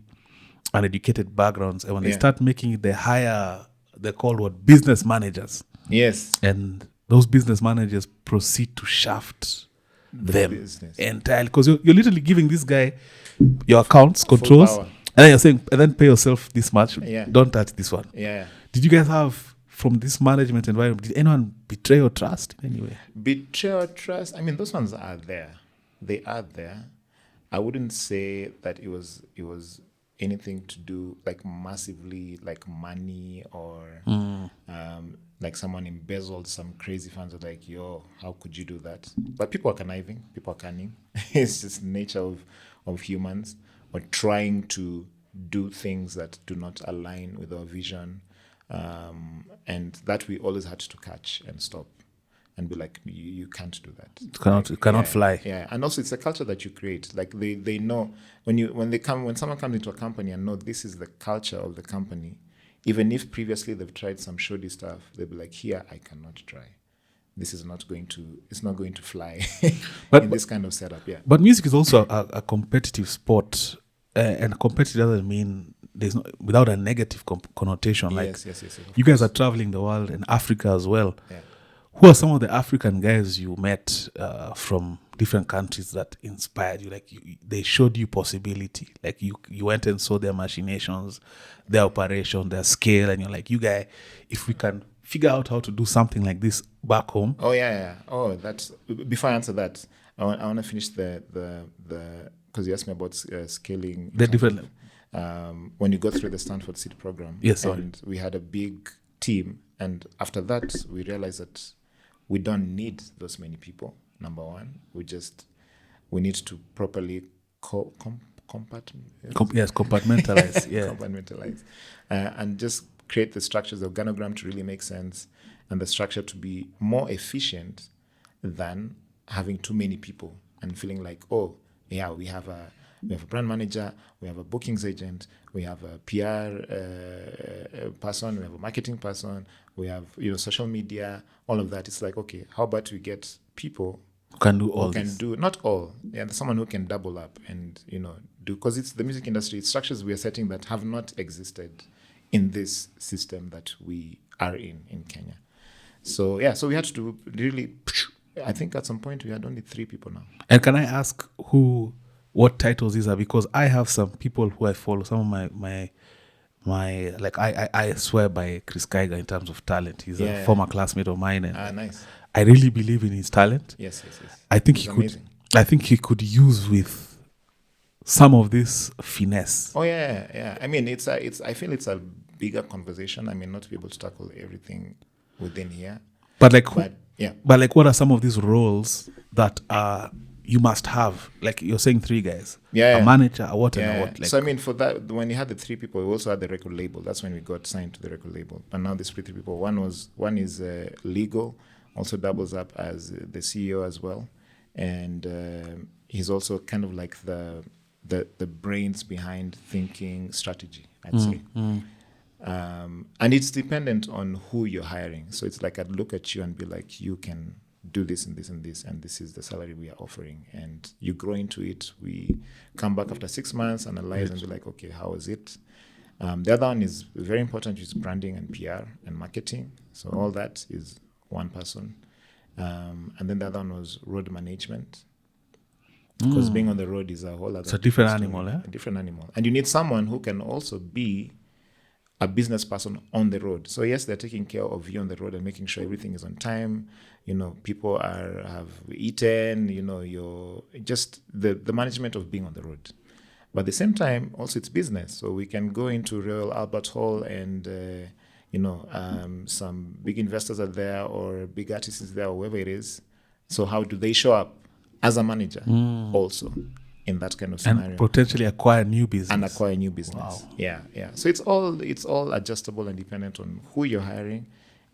uneducated backgrounds, and when they start making it, they're called business managers. Yes. And those business managers proceed to shaft them entirely, because you're literally giving this guy your accounts, controls, and then you're saying, and then pay yourself this much. Don't touch this one. Did you guys have, from this management environment, did anyone betray your trust in any way? Betray your trust? I mean, those ones are there. They are there. I wouldn't say that it was anything to do like massively like money or like someone embezzled some crazy funds are like, yo, how could you do that? But people are conniving, people are cunning. It's just nature of humans, or trying to do things that do not align with our vision, and that we always had to catch and stop and be like, you can't do that. You cannot fly. Yeah, and also it's a culture that you create. Like they know when someone comes into a company and know this is the culture of the company, even if previously they've tried some shoddy stuff, they'll be like, here, I cannot try. It's not going to fly in this kind of setup. Yeah. But music is also a competitive sport, and competitive doesn't mean without a negative connotation. Like, yes, you guys are traveling the world, and Africa as well. Yeah. Who are some of the African guys you met from different countries that inspired you? Like, they showed you possibility. Like, you went and saw their machinations, their operation, their scale, and you're like, you guy, if we can figure out how to do something like this back home. Oh yeah. Oh, that's, before I answer that, I want to finish the because you asked me about scaling. They're different. When you go through the Stanford Seed program, and we had a big team, and after that we realized that we don't need those many people. Number one, we need to properly compartmentalize. Compartmentalize, and just create the structures, the organogram to really make sense, and the structure to be more efficient than having too many people and feeling like, oh yeah, we have a brand manager, we have a bookings agent, we have a PR person, we have a marketing person, we have social media, all of that. It's like, okay, how about we get people who can do all this? Not all, someone who can double up and do, because it's the music industry, it's structures we are setting that have not existed in this system that we are in Kenya. So yeah, so we had to really, I think at some point we had only 3 people now. And can I ask what titles these are? Because I have some people who I follow, some of my like I swear by Chris Kaiga in terms of talent. He's a former classmate of mine, and nice. I really believe in his talent. Yes. I think he could use with some of this finesse. Oh yeah. I mean, I feel it's a bigger conversation. I mean, not to be able to tackle everything within here. But what are some of these roles that you must have? Like, you're saying 3 guys. A manager, a what and a what. Like, so I mean, for that, when you had the 3 people, we also had the record label. That's when we got signed to the record label. And now there's 3 people. One is legal, also doubles up as the CEO as well, and he's also kind of like the brains behind thinking strategy, I'd say. And it's dependent on who you're hiring. So it's like, I'd look at you and be like, you can do this and this and this, and this is the salary we are offering. And you grow into it. We come back after 6 months, analyze, and be like, okay, how is it? The other one is very important, which is branding and PR and marketing. So all that is one person. And then the other one was road management. Because being on the road is a whole other... It's a different animal, eh? A different animal. And you need someone who can also be a business person on the road. So yes, they're taking care of you on the road and making sure everything is on time. People have eaten, you're just the management of being on the road. But at the same time, also it's business. So we can go into Royal Albert Hall and, some big investors are there or big artists is there or whoever it is. So how do they show up as a manager also in that kind of scenario? And potentially acquire new business. Wow. Yeah. So it's all adjustable and dependent on who you're hiring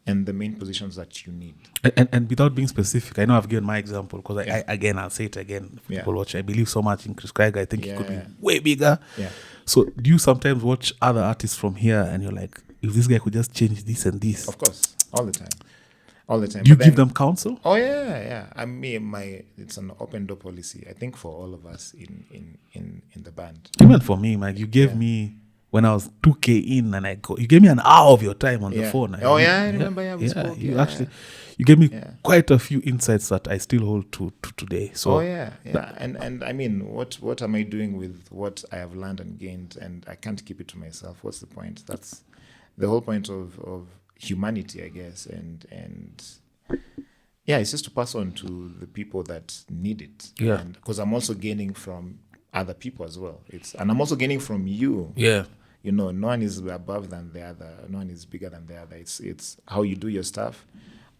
and the main positions that you need. And without being specific, I know I've given my example because I'll say it again. If people watch, I believe so much in Chris Craig. I think he could be way bigger. Yeah. So do you sometimes watch other artists from here and you're like, if this guy could just change this and this? Of course, all the time. Do you give them counsel? Oh yeah. I mean, it's an open door policy. I think for all of us in the band. Even for me, man, you gave me when I was 2K in and you gave me an hour of your time on the phone. I remember. We spoke. You gave me quite a few insights that I still hold to today. So and I mean, what am I doing with what I have learned and gained? And I can't keep it to myself. What's the point? That's the whole point of humanity, I guess. And it's just to pass on to the people that need it. Yeah. Because I'm also gaining from other people as well. And I'm also gaining from you. Yeah. No one is above than the other. No one is bigger than the other. It's how you do your stuff.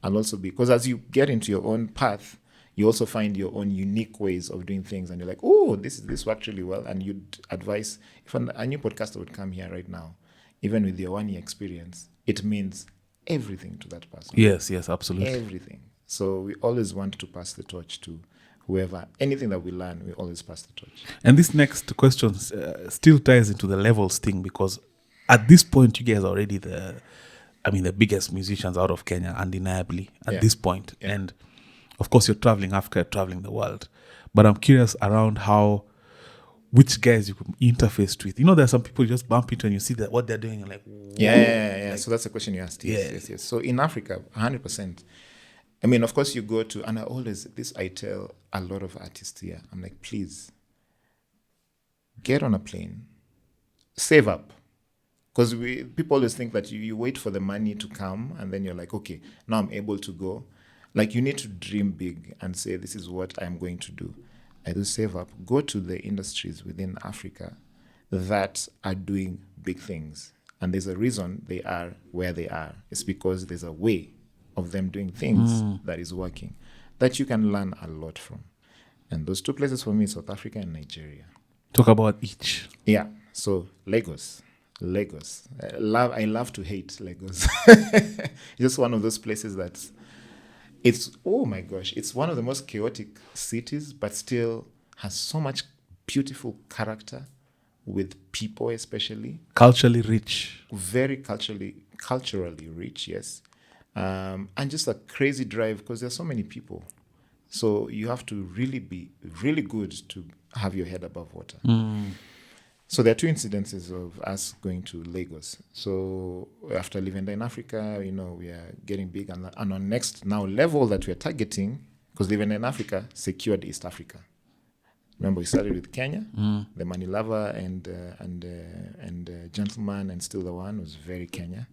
And also because as you get into your own path, you also find your own unique ways of doing things. And you're like, oh, this worked really well. And you'd advise, if a new podcaster would come here right now, even with your 1 year experience, it means everything to that person. Yes, absolutely. Everything. So we always want to pass the torch to whoever. Anything that we learn, we always pass the torch. And this next question still ties into the levels thing, because at this point, you guys are already the biggest musicians out of Kenya, undeniably, at this point. Yeah. And of course, you're traveling Africa, traveling the world. But I'm curious around which guys you could interface with. There's some people you just bump into and you see that what they're doing, you're like, whoa. Yeah. Like, so that's the question you asked. Yes. So in Africa, 100%. I mean, of course, you go to, and I tell a lot of artists here, I'm like, please, get on a plane, save up. Because people always think that you wait for the money to come, and then you're like, okay, now I'm able to go. Like, you need to dream big and say, this is what I'm going to do. I do save up, go to the industries within Africa that are doing big things. And there's a reason they are where they are. It's because there's a way of them doing things that is working, that you can learn a lot from. And those two places for me, South Africa and Nigeria. Talk about each. Yeah. So Lagos. I love to hate Lagos. It's just one of those places that oh my gosh, it's one of the most chaotic cities, but still has so much beautiful character with people, especially. Culturally rich. Very culturally rich, yes. And just a crazy drive because there's so many people. So you have to really be really good to have your head above water. So there are two incidences of us going to Lagos. So after living there in Africa, we are getting big. And our next now level that we're targeting, because living in Africa, secured East Africa. Remember, we started with Kenya, the Money Lover and Gentleman and Still the One was very Kenya.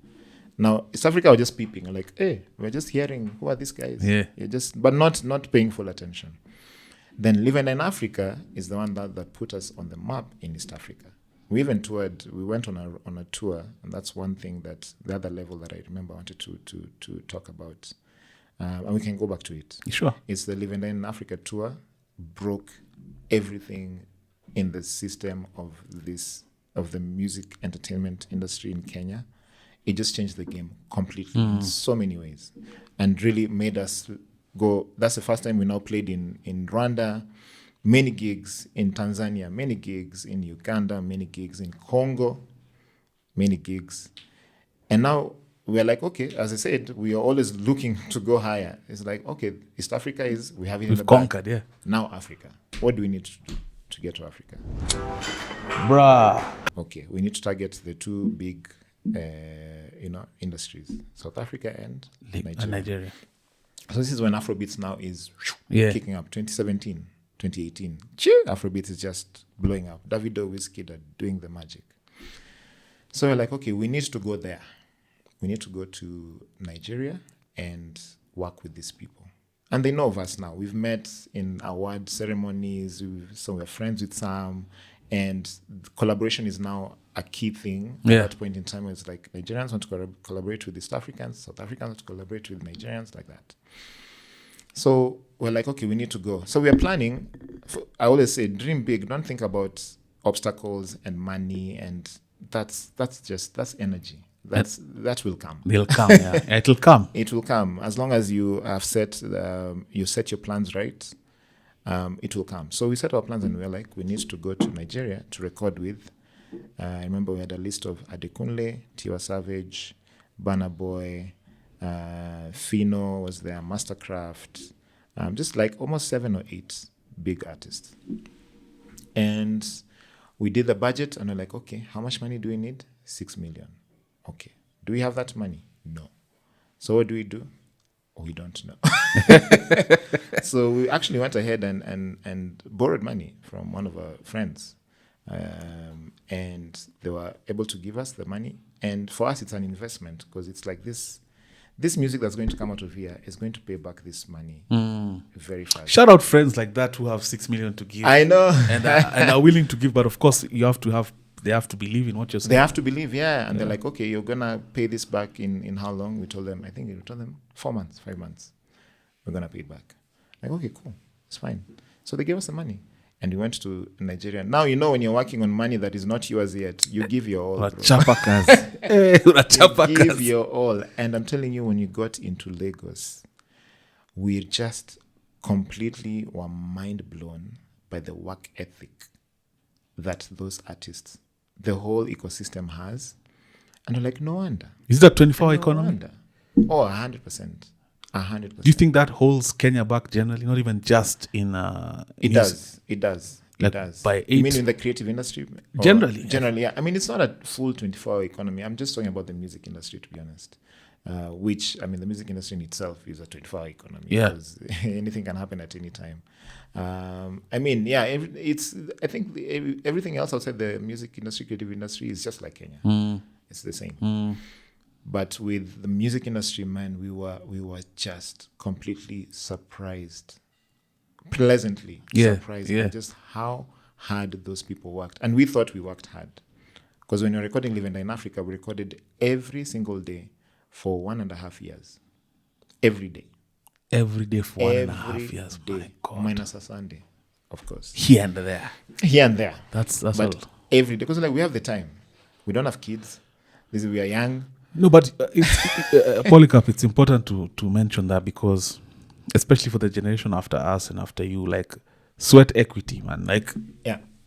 Now, East Africa was just peeping, like, hey, we're just hearing, who are these guys? Yeah. But not paying full attention. Then Living in Africa is the one that put us on the map in East Africa. We even went on a tour, and that's one thing that the other level that I remember I wanted to talk about. And we can go back to it. Sure. It's the Living in Africa tour, broke everything in the system of the music entertainment industry in Kenya. It just changed the game completely in so many ways, and really made us go. That's the first time we now played in Rwanda, many gigs in Tanzania, many gigs in Uganda, many gigs in Congo, many gigs. And now we're like, okay, as I said, we are always looking to go higher. It's like, okay, East Africa we have it in the conquered, bag. Now Africa. What do we need to do to get to Africa? Bruh. Okay, we need to target the two big industries, South Africa and Nigeria. So this is when Afrobeats now is kicking up. 2017, 2018. Afrobeats is just blowing up. Davido, Wizkid are doing the magic. So we're like, okay, we need to go there. We need to go to Nigeria and work with these people. And they know of us now. We've met in award ceremonies. We're friends with some. And collaboration is now a key thing Yeah. at that point in time. It's like Nigerians want to collaborate with East Africans, South Africans want to collaborate with Nigerians, like that. So we're like, okay, we need to go. So we are planning. I always say, dream big. Don't think about obstacles and money, and that's energy. That will come. They'll come. Yeah, it'll come. It will come as long as you have set your plans right. It will come. So we set our plans, and we were like, we need to go to Nigeria to record with. I remember we had a list of Adekunle, Tiwa Savage, Burna Boy, Fino was there, Mastercraft, just like almost 7 or 8 big artists. And we did the budget, and we're like, okay, how much money do we need? 6 million. Okay. Do we have that money? No. So what do? We don't know. So we actually went ahead and borrowed money from one of our friends. And they were able to give us the money. And for us, it's an investment, because it's like this music that's going to come out of here is going to pay back this money very fast. Shout out friends like that who have 6 million to give. I know. and are willing to give, but of course they have to believe in what you're saying. They have to believe, yeah. And they're like, okay, you're going to pay this back in how long? We told them 4 months, 5 months. We're going to pay it back. Like, okay, cool. It's fine. So they gave us the money. And we went to Nigeria. Now, when you're working on money that is not yours yet, you give your all. You give your all. And I'm telling you, when you got into Lagos, we just completely were mind blown by the work ethic that those artists, the whole ecosystem has. And we're like, no wonder. Is that 24-hour economy? Wonder. Oh, 100%. 100%. Do you think that holds Kenya back generally, not even just in It does. It Like does. by 8? You mean in the creative industry? Generally. Generally, yeah. I mean, it's not a full 24-hour economy. I'm just talking about the music industry, to be honest. Which, I mean, the music industry in itself is a 24-hour economy. Yeah. Because anything can happen at any time. I mean, yeah, I think everything else outside the music industry, creative industry is just like Kenya. It's the same. But with the music industry, man, we were just completely surprised, pleasantly surprised by just how hard those people worked. And we thought we worked hard. Because when you're recording Live and Die in Africa, we recorded every single day for 1.5 years. Every day. Every day for 1.5 years. Day, My God. minus a Sunday, of course. Here and there. Here and there. That's But all. every day. Because we have the time. We don't have kids. We are young. No, but Polycarp, it's important to mention that, because especially for the generation after us and after you, like sweat equity, man. Like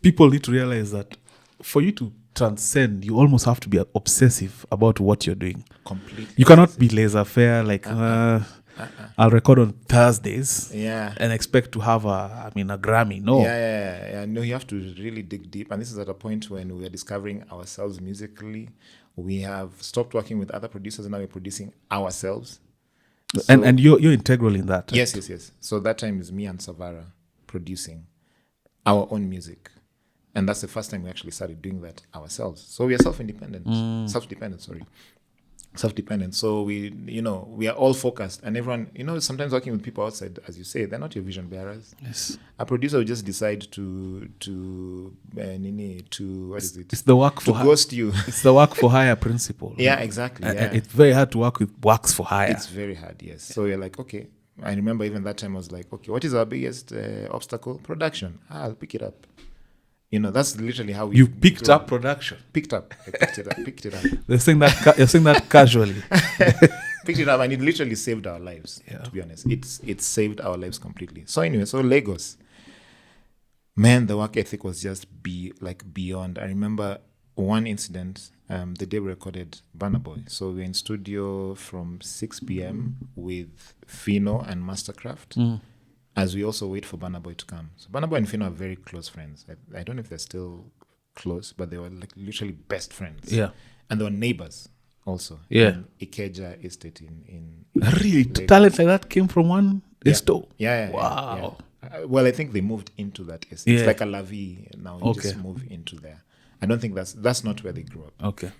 people need to realize that for you to transcend, you almost have to be obsessive about what you're doing. Completely. You cannot be laissez-faire, like I'll record on Thursdays and expect to have a Grammy. No. Yeah. No, you have to really dig deep. And this is at a point when we are discovering ourselves musically. We have stopped working with other producers, and now we're producing ourselves. So, and you're integral in that. Yes. So that time is me and Savara producing our own music. And that's the first time we actually started doing that ourselves. So we are self-dependent. So we are all focused, and everyone, sometimes working with people outside, as you say, they're not your vision bearers. Yes. A producer will just decide to what is it? It's the work to ghost you. It's the work for hire principle. Yeah, exactly. Yeah. It's very hard to work with works for hire. It's very hard, yes. So you're like, okay. I remember even that time I was like, okay, what is our biggest obstacle? Production. I'll pick it up. That's literally how we... You picked up production. Picked up. I picked it up. You're saying that casually. Picked it up, and it literally saved our lives, to be honest. It saved our lives completely. So anyway, Lagos, man, the work ethic was just beyond. I remember one incident, the day we recorded Burna Boy. So we were in studio from 6 p.m. with Fino and Mastercraft. As we also wait for Burna Boy to come. So Burna Boy and Fino are very close friends. I don't know if they're still close, but they were like literally best friends. Yeah. And they were neighbors also. Yeah. In Ikeja Estate in really? Talent like that came from one estate? Yeah. Wow. Yeah. Well, I think they moved into that estate. It's like a La Vie now. You just move into there. I don't think that's not where they grew up. Okay.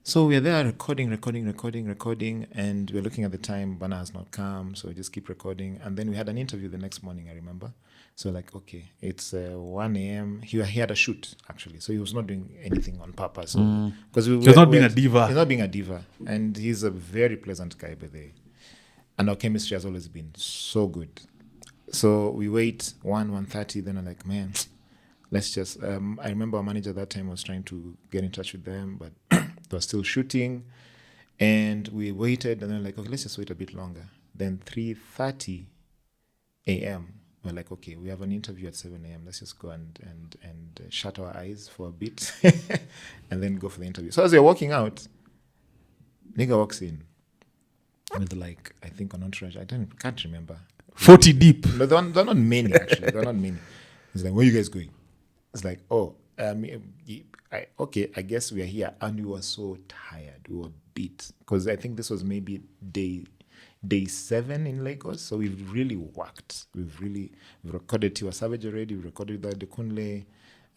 So we're there recording, and we're looking at the time. Bana has not come, so we just keep recording. And then we had an interview the next morning, I remember. So like, okay, it's 1 a.m. He had a shoot, actually. So he was not doing anything on purpose. Because He's not being a diva. He's not being a diva. And he's a very pleasant guy, by the way. And our chemistry has always been so good. So we wait 1:30. Then I'm like, man, let's just... I remember our manager that time was trying to get in touch with them, but they were still shooting. And we waited, and then like, okay, let's just wait a bit longer. Then 3:30 a.m., we're like, okay, we have an interview at 7 a.m. Let's just go and shut our eyes for a bit and then go for the interview. So as we're walking out, nigga walks in with like, I think on entourage, can't remember. 40 deep. No, they're not many, actually. They're not many. He's like, where are you guys going? It's like, I guess we are here. And we were so tired. We were beat. Because I think this was maybe day 7 in Lagos. So we've really worked. We've recorded Tiwa Savage already. We recorded that Dekunle.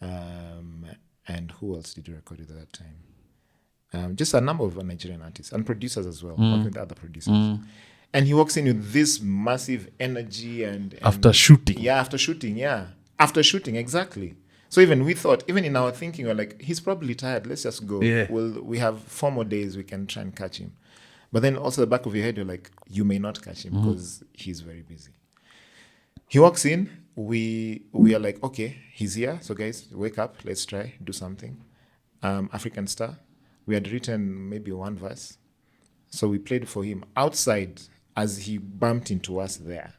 And who else did we record at that time? Just a number of Nigerian artists and producers as well, working with other producers. And he walks in with this massive energy and after shooting. Yeah, after shooting, exactly. So even we thought, even in our thinking, we're like, he's probably tired. Let's just go. Yeah. We have 4 more days. We can try and catch him. But then also the back of your head, you're like, you may not catch him because he's very busy. He walks in. We are like, okay, he's here. So guys, wake up. Let's try, do something. African Star. We had written maybe 1 verse. So we played for him outside as he bumped into us there.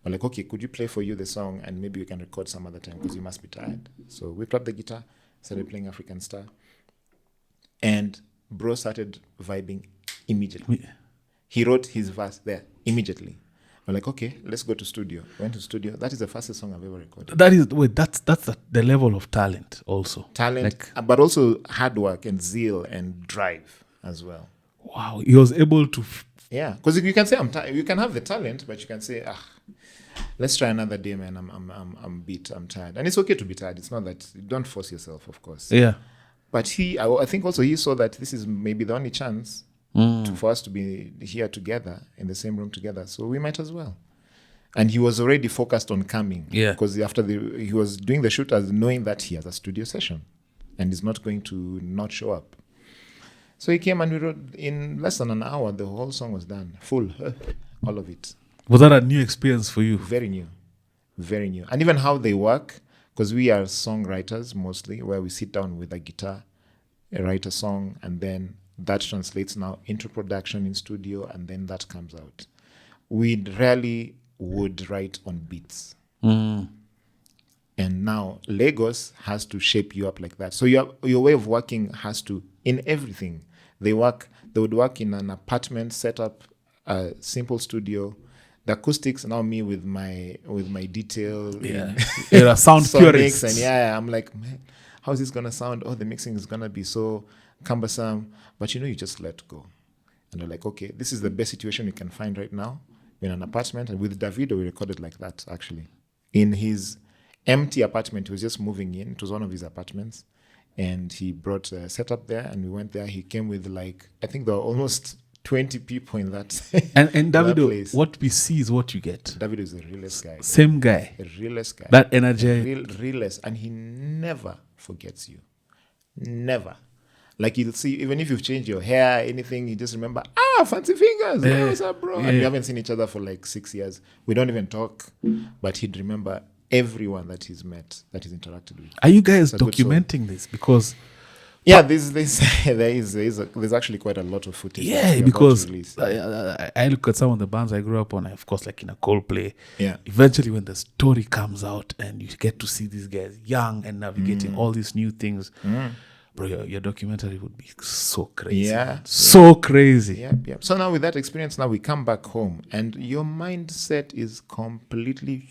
We're like, okay, could you play for you the song and maybe we can record some other time because you must be tired. So we plugged the guitar, started playing African Star. And bro started vibing immediately. He wrote his verse there immediately. We're like, okay, let's go to studio. Went to studio. That is the fastest song I've ever recorded. That's the level of talent also. But also hard work and zeal and drive as well. Wow, he was able to... Yeah, because you can say you can have the talent, but you can say, let's try another day, man. I'm beat. I'm tired, and it's okay to be tired. It's not that you don't force yourself, of course. Yeah. But I think also he saw that this is maybe the only chance for us to be here together in the same room together. So we might as well. And he was already focused on coming. Yeah. Because after he was doing the shoot as knowing that he has a studio session, and is not going to not show up. So he came and we wrote in less than an hour. The whole song was done, full, all of it. Was that a new experience for you? Very new, very new. And even how they work, because we are songwriters mostly, where we sit down with a guitar, write a song, and then that translates now into production in studio, and then that comes out. We rarely would write on beats. And now Lagos has to shape you up like that. So your way of working has to, in everything. They would work in an apartment, set up a simple studio. The acoustics, now me with my detail. Yeah. You're a sound purist. And I'm like, man, how is this gonna sound? Oh, the mixing is gonna be so cumbersome. But you just let go. And they're like, okay, this is the best situation we can find right now. We're in an apartment, and with Davido we recorded like that actually. In his empty apartment, he was just moving in. It was one of his apartments. And he brought a setup there, and we went there. He came with I think there were almost 20 people in that. And Davido, what we see is what you get. Davido is the realest guy. Same guy. The realest guy. That energy. Realest. And he never forgets you. Never. Like you'll see, even if you've changed your hair, anything, you just remember, Fancyfingers. Yeah. What's up, bro? Yeah. And we haven't seen each other for like 6 years. We don't even talk. But he'd remember everyone that he's met, that he's interacted with. Are you guys documenting this? Because there's actually quite a lot of footage. Yeah, because I look at some of the bands I grew up on, of course, like in a Coldplay. Yeah. Eventually, when the story comes out and you get to see these guys young and navigating all these new things, bro, your documentary would be so crazy. Yeah. So crazy. Yeah. So now with that experience, now we come back home and your mindset is completely...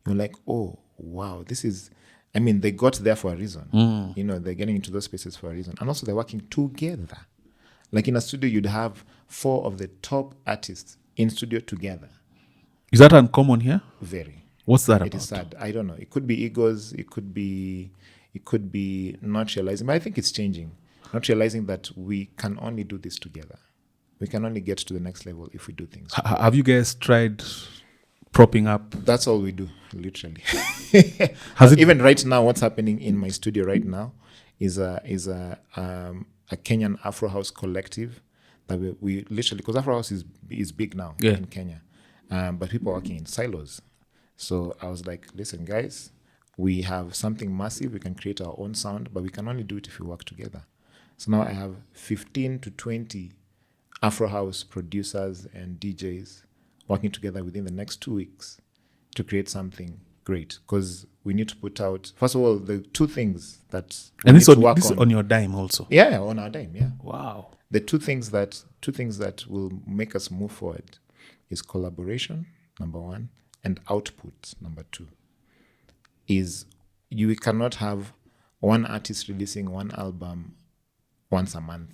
You're like, oh, wow, this is... I mean, they got there for a reason. They're getting into those spaces for a reason. And also they're working together. Like in a studio, you'd have 4 of the top artists in studio together. Is that uncommon here? Very. What's that about? It is sad. I don't know. It could be egos. It could be not realizing. But I think it's changing. not realizing that we can only do this together. We can only get to the next level if we do things. Have you guys tried propping up? That's all we do, literally. Has it Even right now, what's happening in my studio right now is a Kenyan Afro House collective that we literally, because Afro House is big now in Kenya, but people are working in silos. So I was like, listen, guys, we have something massive. We can create our own sound, but we can only do it if we work together. So now I have 15 to 20 Afro House producers and DJs working together within the next 2 weeks to create something great, because we need to put out, first of all, the two things that and this on your dime also. Yeah, on our dime. Yeah. Wow. The two things that will make us move forward is collaboration, number one, and output, number two. Is you cannot have one artist releasing one album once a month.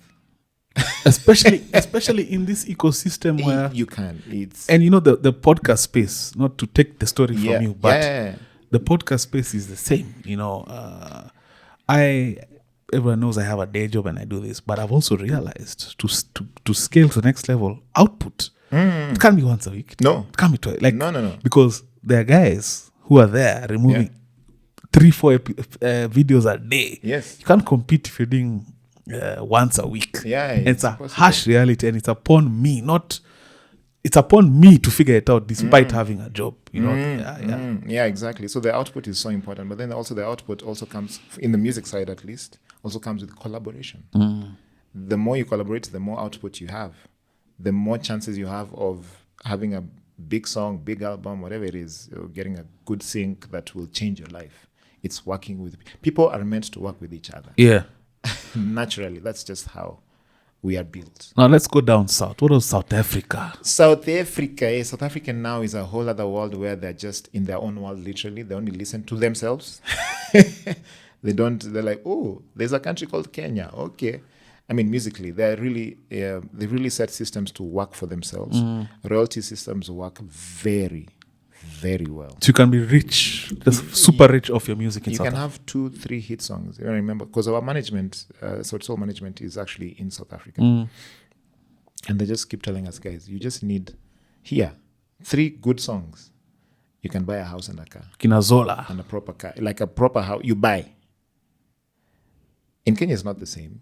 especially in this ecosystem where you can. And the podcast space, not to take the story from you, but the podcast space is the same. Everyone knows I have a day job and I do this, but I've also realized to scale to the next level, output. It can't be once a week. No. It can't be twice. No. Because there are guys who are there removing 3-4 videos a day. Yes. You can't compete if you're doing once a week. Yeah, it's a harsh reality, and it's upon me, it's upon me to figure it out despite having a job. Yeah, exactly. So the output is so important, but then also the output also comes, in the music side at least, also comes with collaboration. The more you collaborate, the more output you have, the more chances you have of having a big song, big album, whatever it is, or getting a good sync that will change your life. It's working with people are meant to work with each other. Yeah. Naturally, that's just how we are built. Now let's go down south. What is South Africa? South Africa now is a whole other world where they're just in their own world, literally. They only listen to themselves. They're like, oh, there's a country called Kenya. Okay. I mean, musically, they really set systems to work for themselves. Royalty systems work very, very well. So you can be rich, just super rich off your music in South Africa. You can have 2-3 hit songs. I remember, because our management, Sauti Sol management is actually in South Africa. And they just keep telling us, guys, you just need 3 good songs. You can buy a house and a car. Kinazola. And a proper car. Like a proper house you buy. In Kenya, it's not the same.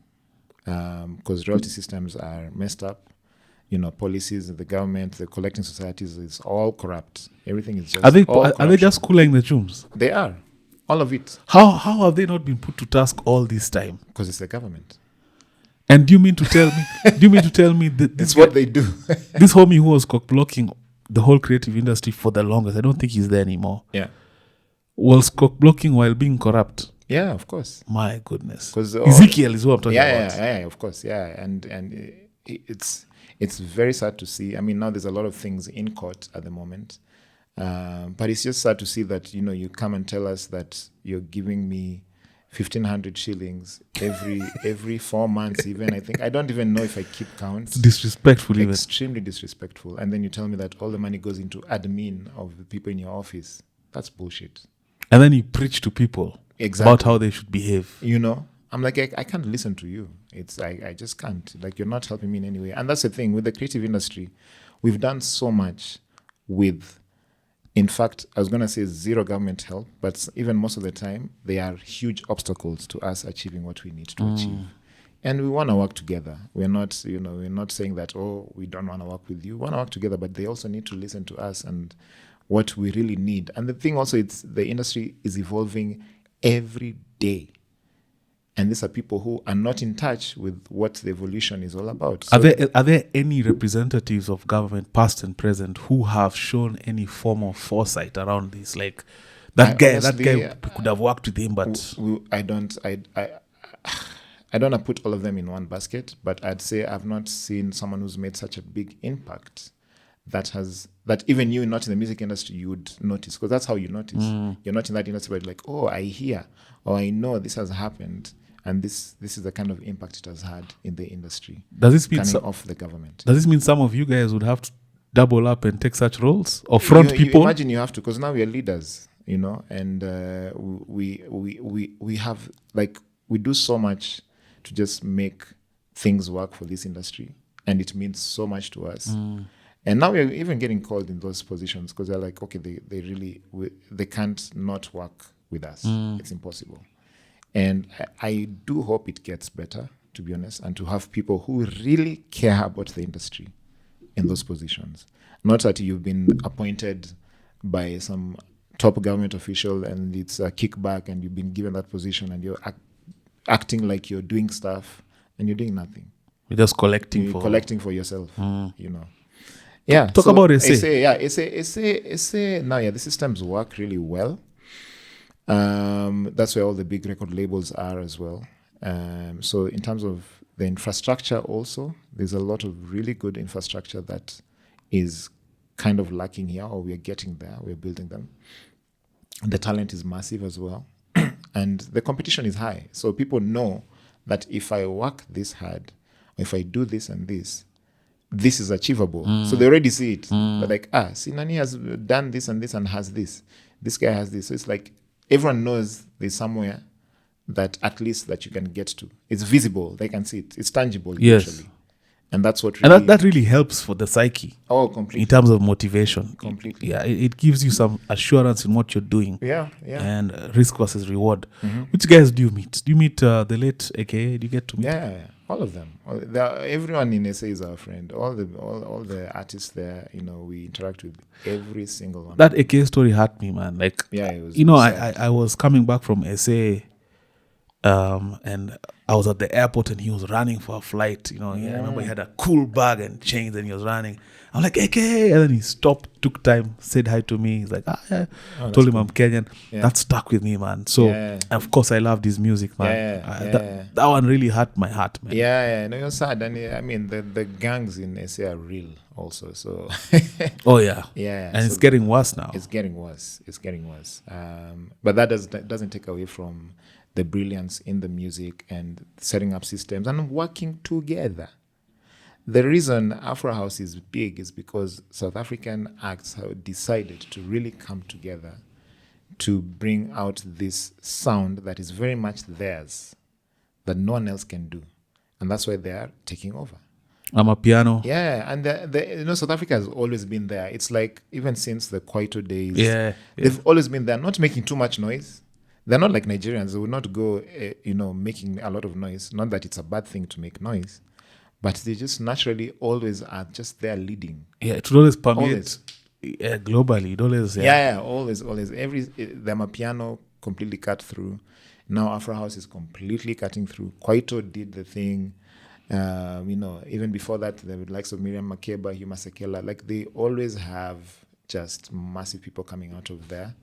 Because royalty systems are messed up. Policies, the government, the collecting societies is all corrupt. Everything is just are they just cooling the tunes? They are. All of it. How have they not been put to task all this time? Because it's the government. And do you mean to tell me that it's what they do? This homie who was cock blocking the whole creative industry for the longest, I don't think he's there anymore. Yeah. Was cock blocking while being corrupt. Yeah, of course. My goodness. Ezekiel is what I'm talking about. Yeah, of course. Yeah. And it's very sad to see. I mean, now there's a lot of things in court at the moment. But it's just sad to see that, you come and tell us that you're giving me 1,500 shillings every 4 months even. I don't even know if I keep count. It's disrespectful. Extremely disrespectful. And then you tell me that all the money goes into admin of the people in your office. That's bullshit. And then you preach to people about how they should behave. I'm like, I can't listen to you. I just can't. Like, you're not helping me in any way. And that's the thing with the creative industry. We've done so much with, in fact, I was going to say zero government help, but even most of the time, they are huge obstacles to us achieving what we need to achieve. And we want to work together. We're not saying that, we don't want to work with you. We want to work together, but they also need to listen to us and what we really need. And the thing also, the industry is evolving every day. And these are people who are not in touch with what the evolution is all about. So are there any representatives of government, past and present, who have shown any form of foresight around this? Like that guy could have worked with him, but I don't want to put all of them in one basket. But I'd say I've not seen someone who's made such a big impact that even you, not in the music industry, you would notice, because that's how you notice. You're not in that industry, but like, I hear, or I know this has happened. And this is the kind of impact it has had in the industry. Does this mean off the government? Does this mean some of you guys would have to double up and take such roles or front people? You imagine you have to, because now we are leaders, and we have, like, we do so much to just make things work for this industry, and it means so much to us. And now we're even getting called in those positions because they're like, okay, they can't not work with us. It's impossible. And I do hope it gets better, to be honest, and to have people who really care about the industry in those positions. Not that you've been appointed by some top government official and it's a kickback and you've been given that position and you're acting like you're doing stuff and you're doing nothing. You're just collecting for yourself, you know. Yeah. Talk about essay. Essay. Now, the systems work really well. That's where all the big record labels are as well. So in terms of the infrastructure also, there's a lot of really good infrastructure that is kind of lacking here, or we're getting there, we're building them. The talent is massive as well. And the competition is high. So people know that if I work this hard, if I do this and this is achievable. So they already see it. They're like, see, Nani has done this and this and has this. This guy has this. So it's like everyone knows there's somewhere that at least that you can get to. It's visible. They can see it. It's tangible, usually. And that's what really... And that really helps for the psyche. Oh, completely. In terms of motivation. Completely. Yeah, it gives you some assurance in what you're doing. Yeah. And risk versus reward. Which guys do you meet? Do you meet the late AKA? Do you get to meet? Yeah. All of them. Everyone in SA is our friend. All the artists there, we interact with every single one. That AKA story hurt me, man. Like, it was I was coming back from SA, and I was at the airport and he was running for a flight. I remember he had a cool bag and chains and he was running. I'm like, AKA, and then he stopped, took time, said hi to me. He's like, told him cool. I'm Kenyan. Yeah. That stuck with me, man. So, of course, I loved his music, man. That one really hurt my heart, man. Yeah. No, you're sad. And I mean, the gangs in SA are real also. So. Oh, yeah. Yeah. And it's getting worse now. It's getting worse. But that doesn't take away from the brilliance in the music and setting up systems and working together. The reason Afro House is big is because South African acts have decided to really come together to bring out this sound that is very much theirs, that no one else can do. And that's why they are taking over. I'm a piano. Yeah, and South Africa has always been there. It's like even since the Kwaito days, they've always been there, not making too much noise. They're not like Nigerians. They will not go, making a lot of noise. Not that it's a bad thing to make noise. But they just naturally always are just there leading. Yeah, it would always permeate globally. It always, always. The Amapiano completely cut through. Now Afro House is completely cutting through. Kwaito did the thing. Even before that, the likes of Miriam Makeba, Hugh Masekela, like they always have just massive people coming out of there.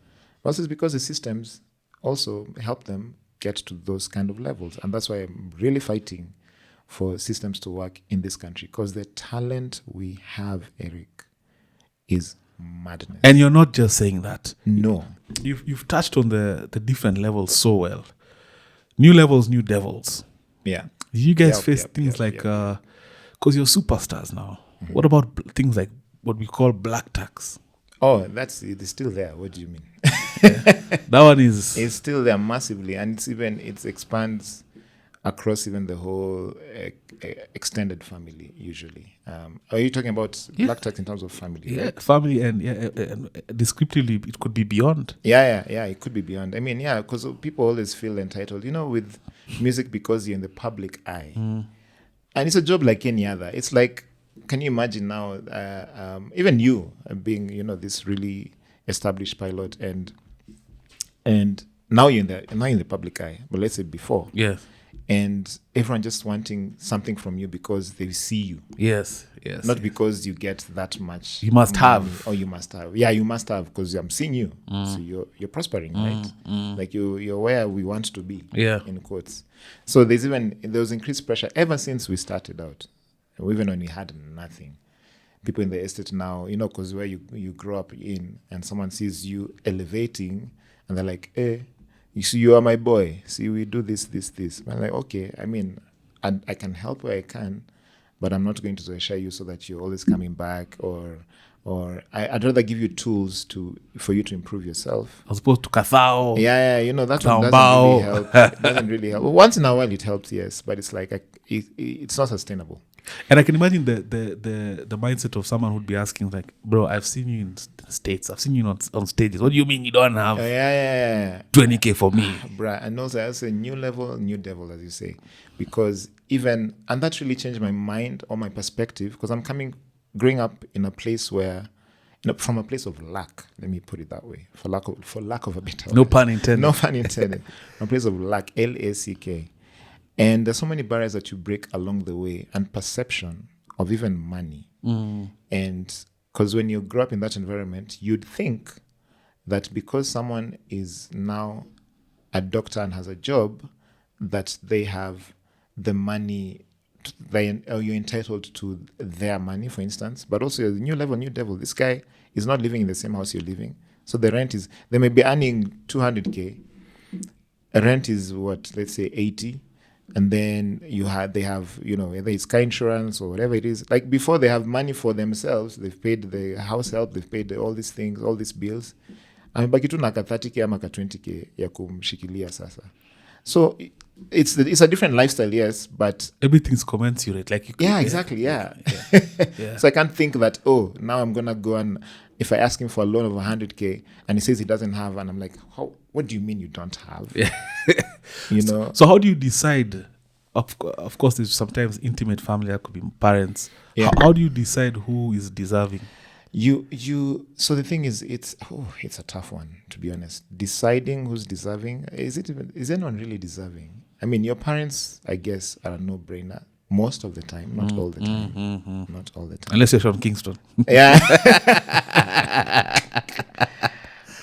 Also, it's because the systems also help them get to those kind of levels. And that's why I'm really fighting for systems to work in this country, because the talent we have, Eric, is madness. And you're not just saying that. No. You've touched on the different levels so well. New levels, new devils. Yeah. You guys face things like, because you're superstars now. Mm-hmm. What about things like what we call black tax? Oh, it's still there. What do you mean? That one is... It's still there massively, and it expands across even the whole extended family, usually. Are you talking about black tax in terms of family? Yeah, right? Family and descriptively, it could be beyond. Yeah, it could be beyond. I mean, because people always feel entitled, with music, because you're in the public eye. And it's a job like any other. It's like, can you imagine now, even you being, this really established pilot, and now you're in the public eye, but let's say before. Yes. And everyone just wanting something from you because they see you. Yes. Not because you get that much. You must have. Or you must have. Yeah, you must have, because I'm seeing you. So you're prospering, right? Like you're where we want to be. Yeah. In quotes. So there was increased pressure ever since we started out. Even when we had nothing. People in the estate now, because where you grow up in, and someone sees you elevating, and they're like, you see, you are my boy. See, we do this. I'm like, okay, I mean, I can help where I can, but I'm not going to assure you so that you're always coming back, or I'd rather give you tools for you to improve yourself. As opposed to kathao. Yeah, that one doesn't really help. It doesn't really help. Well, once in a while it helps, yes, but it's like it's not sustainable. And I can imagine the mindset of someone who'd be asking, like, bro, I've seen you in the States. I've seen you on stages. What do you mean you don't have Yeah. 20K for me? Bruh, and also that's a new level, new devil, as you say. Because and that really changed my mind or my perspective, because I'm growing up in a place where, from a place of lack, let me put it that way, for lack of a better word. No pun intended. No pun intended. A place of lack, LACK. And there's so many barriers that you break along the way, and perception of even money. And because when you grow up in that environment, you'd think that because someone is now a doctor and has a job, that they have the money, you're entitled to their money, for instance. But also, new level, new devil. This guy is not living in the same house you're living. So the rent is, they may be earning 200K. Rent is what, let's say 80. And then they have, whether it's car insurance or whatever it is. Like before, they have money for themselves. They've paid the house help. They've paid all these things, all these bills. Amebaki tu na ka 30K ama ka 20K ya kumshikilia sasa. So it's a different lifestyle, yes, but everything's commensurate. Like you yeah, exactly, yeah. So I can't think that, now I'm gonna go, and if I ask him for a loan of 100K and he says he doesn't have, and I'm like, what do you mean you don't have? Yeah. So how do you decide? Of course, there's sometimes intimate family, that could be parents. Yeah. How do you decide who is deserving? So the thing is, it's a tough one, to be honest. Deciding who's deserving, is anyone really deserving? I mean, your parents, I guess, are a no-brainer most of the time, not all the time. Not all the time. Unless you're from Kingston. Yeah.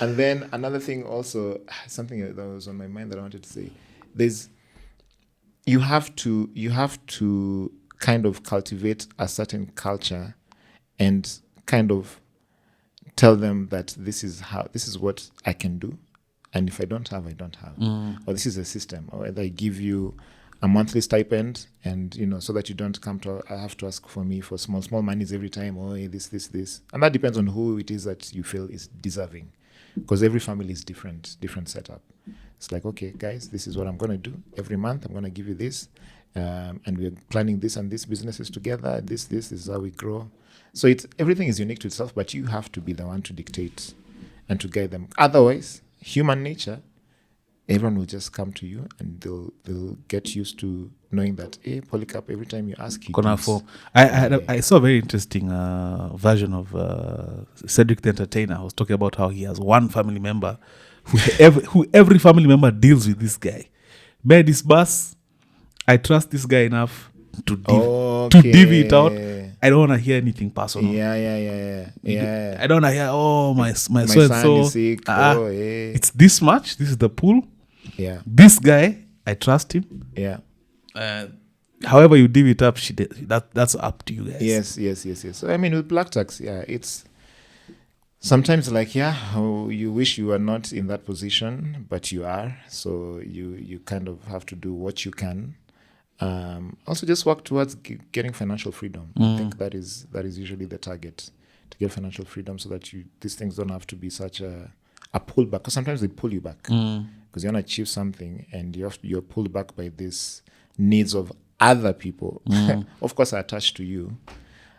And then another thing also, something that was on my mind that I wanted to say, you have to kind of cultivate a certain culture and kind of tell them that this is what I can do, and if I don't have, I don't have. Or this is a system, or whether I give you a monthly stipend, and so that you don't have to ask for me for small monies every time, or this, and that depends on who it is that you feel is deserving, because every family is different setup. It's like, okay, guys, this is what I'm going to do every month. I'm going to give you this, and we're planning this and this businesses together. This is how we grow. So everything is unique to itself, but you have to be the one to dictate and to guide them. Otherwise, human nature, everyone will just come to you, and they'll get used to knowing that, hey, Polycarp, every time you ask, he gives. I saw a very interesting version of Cedric the Entertainer. I was talking about how he has one family member who every family member deals with this guy. By this bus, I trust this guy enough to divvy it out. I don't want to hear anything personal. Yeah. I don't want to hear, my son so is sick. It's this much. This is the pool. Yeah. This guy, I trust him. Yeah. However you divvy it up, that's up to you guys. Yes. So I mean, with black tax, it's sometimes like, you wish you were not in that position, but you are. So you kind of have to do what you can. Also, just work towards getting financial freedom. I think that is usually the target, to get financial freedom, so that these things don't have to be such a pullback. Because sometimes they pull you back because you want to achieve something, and you're pulled back by these needs of other people. Of course, are attached to you.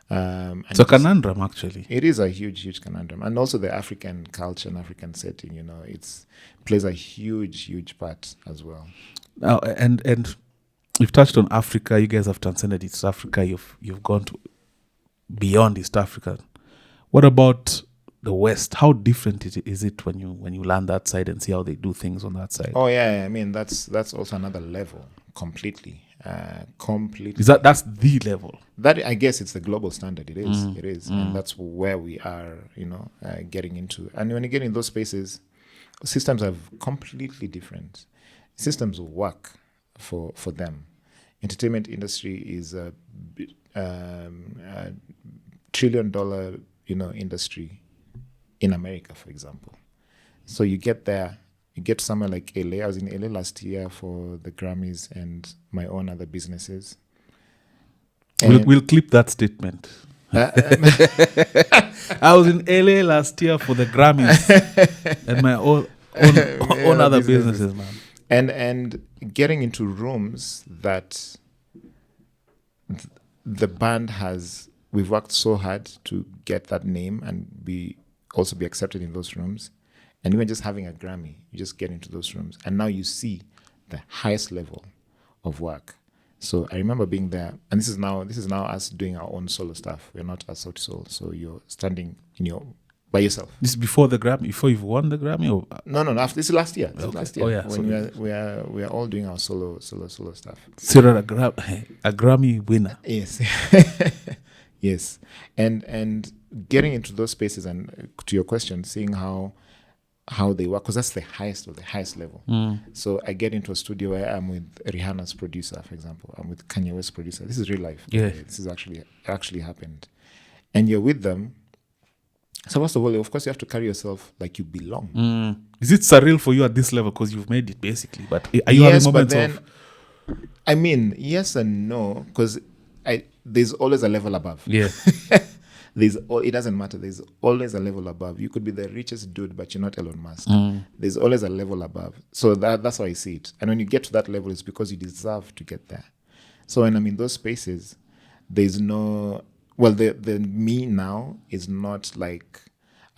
It's a conundrum, actually. It is a huge conundrum, and also the African culture and African setting. It plays a huge part as well. And you've touched on Africa. You guys have transcended East Africa. You've gone to beyond East Africa. What about the West? How different is it when you land that side and see how they do things on that side? Oh yeah, I mean that's also another level completely. Is that's the level? That, I guess, it's the global standard. It is, and that's where we are. Getting into. And when you get in those spaces, systems are completely different. Systems work for them. Entertainment industry is a $1 trillion industry in America, for example. So you get there, you get somewhere like LA. I was in LA last year for the Grammys and my own other businesses. We'll clip that statement. I was in LA last year for the Grammys and my own other businesses, man. And getting into rooms that the band has, we've worked so hard to get that name and also be accepted in those rooms. And even just having a Grammy, you just get into those rooms. And now you see the highest level of work. So I remember being there, and this is now us doing our own solo stuff. We're not as Sauti Sol, so you're standing by yourself. This is before the Grammy, before you've won the Grammy, or no. After this is last year. This is last year. Oh yeah, when we are all doing our solo stuff. So you're a Grammy winner. Yes, yes, and getting into those spaces, and to your question, seeing how they work, because that's the highest of the highest level. So I get into a studio where I'm with Rihanna's producer, for example. I'm with Kanye West's producer. This is real life. Yeah. This is actually happened. And you're with them. So first of all, of course, you have to carry yourself like you belong. Is it surreal for you at this level because you've made it, basically? But are you having moments of... I mean, yes and no, because there's always a level above. Yeah. It doesn't matter. There's always a level above. You could be the richest dude, but you're not Elon Musk. There's always a level above. So that's how I see it. And when you get to that level, it's because you deserve to get there. So when I'm in those spaces, there's no... Well, the me now is not like...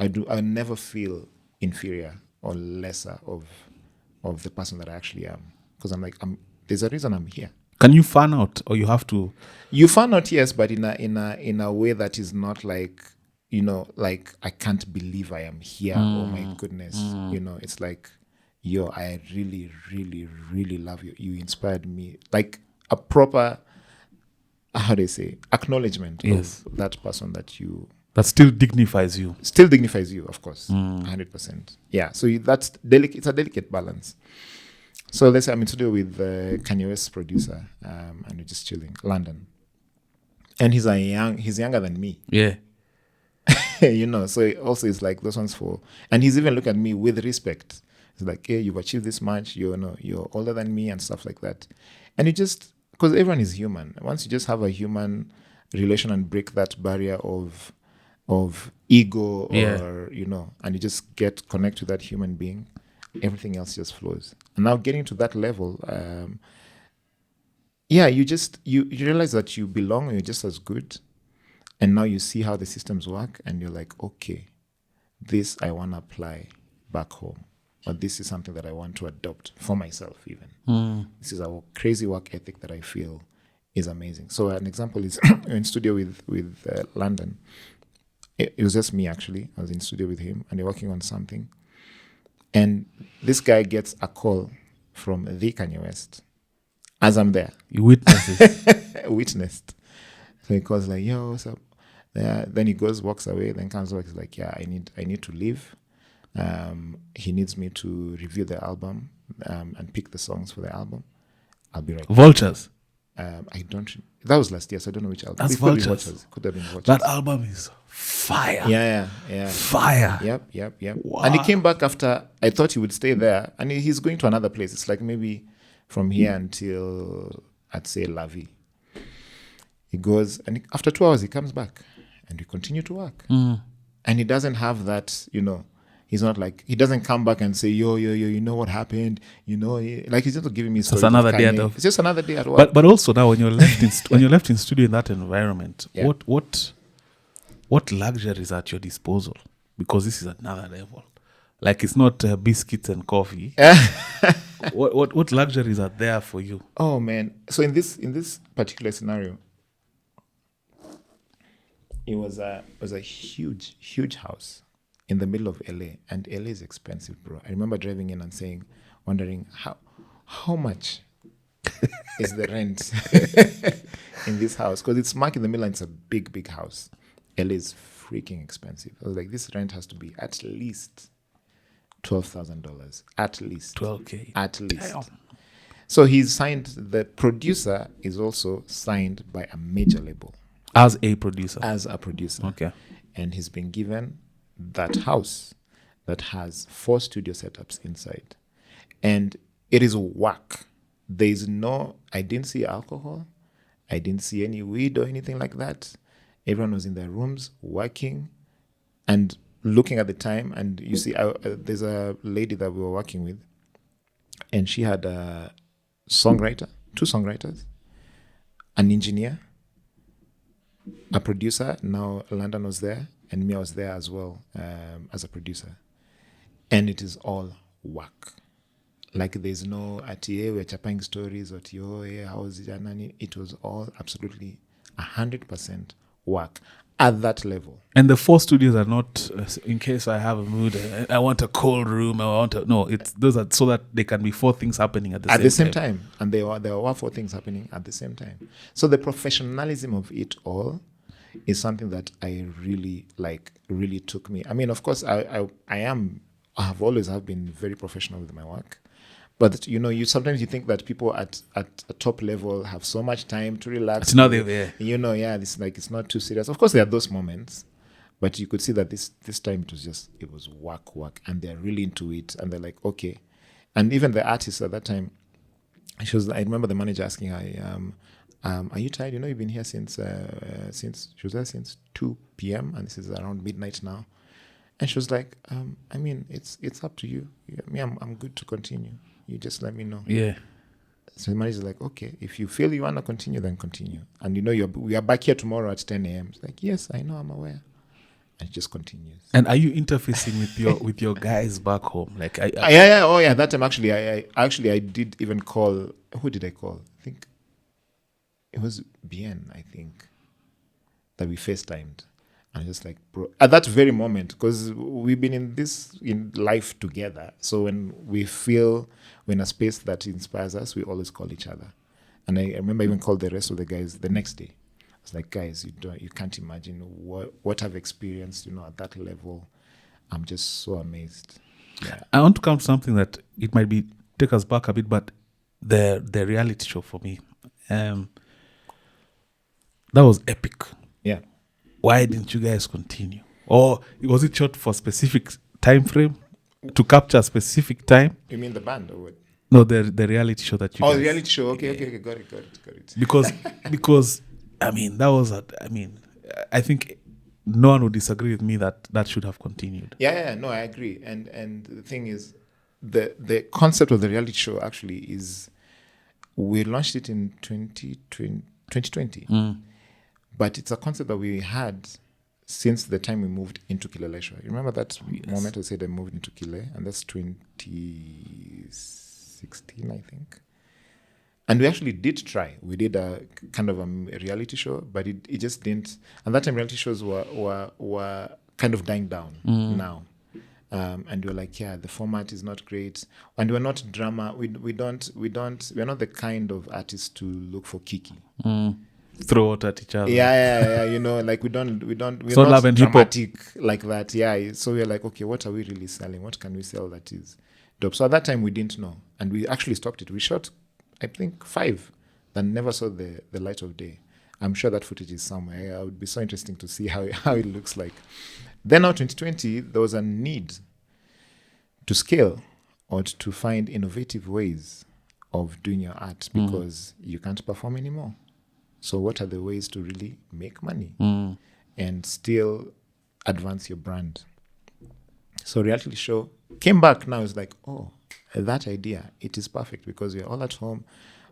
I never feel inferior or lesser of the person that I actually am. Because I'm like, there's a reason I'm here. Can you fan out, or you have to? You fan out, yes, but in a way that is not like, like I can't believe I am here. Oh my goodness, it's like, I really, really, really love you. You inspired me, like a proper, how do I say, acknowledgement of that person that still dignifies you. Still dignifies you, of course, 100%. Yeah, so that's delicate. It's a delicate balance. So let's say I'm in studio with Kanye West's producer, and we're just chilling, London. And he's younger than me. Yeah. So also it's like those ones and he's even looked at me with respect. He's like, hey, you've achieved this much, you're older than me and stuff like that. And because everyone is human. Once you just have a human relation and break that barrier of ego or, and you just connect to that human being, everything else just flows. And now getting to that level, you realize that you belong, you're just as good. And now you see how the systems work, and you're like, okay, this I want to apply back home. Or this is something that I want to adopt for myself even. This is a crazy work ethic that I feel is amazing. So an example is in studio with London. It was just me, actually. I was in studio with him, and we're working on something. And this guy gets a call from the Kanye West as I'm there. You witnessed. So he calls like, yo, what's up? Then he walks away, then comes back. He's like, yeah, I need to leave. He needs me to review the album and pick the songs for the album. I'll be right back. Vultures. I don't... That was last year, so I don't know which album. That's Vultures. Could have been Vultures. That album is fire. Yeah. Fire. Yep. Wow. And he came back after... I thought he would stay there. And he's going to another place. It's like maybe from here until, I'd say, Lavi. He goes, and after 2 hours, he comes back. And we continue to work. And he doesn't have that, He's not like, he doesn't come back and say, yo, you know what happened? Like he's just giving me stories. It's another day It's just another day at work. But also now when you're left in studio in that environment, what luxury is at your disposal? Because this is another level. Like it's not biscuits and coffee. What luxuries are there for you? Oh man. So in this particular scenario, it was a huge house in the middle of LA, and LA is expensive, bro. I remember driving in and wondering how much is the rent in this house, because it's smack in the middle and it's a big house. LA is freaking expensive. I was like, this rent has to be at least $12,000. At least $12K. At least. Damn. So he's signed. The producer is also signed by a major label as a producer. Okay. And he's been given that house that has 4 studio setups inside, and it is work. I didn't see alcohol, I didn't see any weed or anything like that. Everyone was in their rooms working and looking at the time. And you see, there's a lady that we were working with, and she had a songwriter, 2 songwriters, an engineer, a producer. Now London was there, and me, I was there as well, as a producer. And it is all work. Like there's no ati we're chapang stories or how was it? It was all absolutely 100% work at that level. And the 4 studios are not in case I have a mood. I want a cold room. It's those are so that there can be 4 things happening at the same time. And there were 4 things happening at the same time. So the professionalism of it all is something that I really really took me. I mean, of course, I have always been very professional with my work. But you sometimes you think that people at a top level have so much time to relax. It's not there. This it's not too serious. Of course, there are those moments, but you could see that this time it was work, and they're really into it, and they're like, okay. And even the artist at that time, I remember the manager asking her, are you tired? You've been here since she was there since 2 p.m. and this is around midnight now. And she was like, I mean, it's up to you. I'm good to continue. You just let me know. Yeah. So the manager's like, okay, if you feel you want to continue, then continue. And we are back here tomorrow at 10 a.m. It's like, yes, I know, I'm aware. And it just continues. And are you interfacing with your guys back home? Like, yeah. That time I did even call. Who did I call? I think it was Bien. I think that we FaceTimed. And just like, bro, at that very moment, because we've been in life together. So when we feel we're in a space that inspires us, we always call each other. And I remember even called the rest of the guys the next day. I was like, guys, you can't imagine what I've experienced, at that level. I'm just so amazed. Yeah. I want to come to something that it might take us back a bit, but the reality show for me, that was epic. Yeah. Why didn't you guys continue? Or was it shot for a specific time frame to capture a specific time? You mean the band or what? No, the reality show that you. Oh, the reality show. Okay, got it. Because I mean I think no one would disagree with me that should have continued. Yeah, no, I agree. And the thing is, the concept of the reality show actually is, we launched it in 2020. But it's a concept that we had since the time we moved into Kileleshwa. You remember that moment I said I moved into Kile? And that's 2016, I think. And we actually did try. We did a kind of a reality show, but it just didn't. And that time reality shows were kind of dying down now. And we were like, the format is not great. And we're not drama. We're not the kind of artists to look for kiki. Throw it at each other. Yeah. Like we're so not and dramatic like that. Yeah. So we're like, okay, what are we really selling? What can we sell that is dope? So at that time we didn't know, and we actually stopped it. We shot, I think, 5 that never saw the light of day. I'm sure that footage is somewhere. It would be so interesting to see how it looks like. Then now 2020, there was a need to scale or to find innovative ways of doing your art because you can't perform anymore. So what are the ways to really make money and still advance your brand? So reality show came back now. It's like, that idea, it is perfect because we're all at home.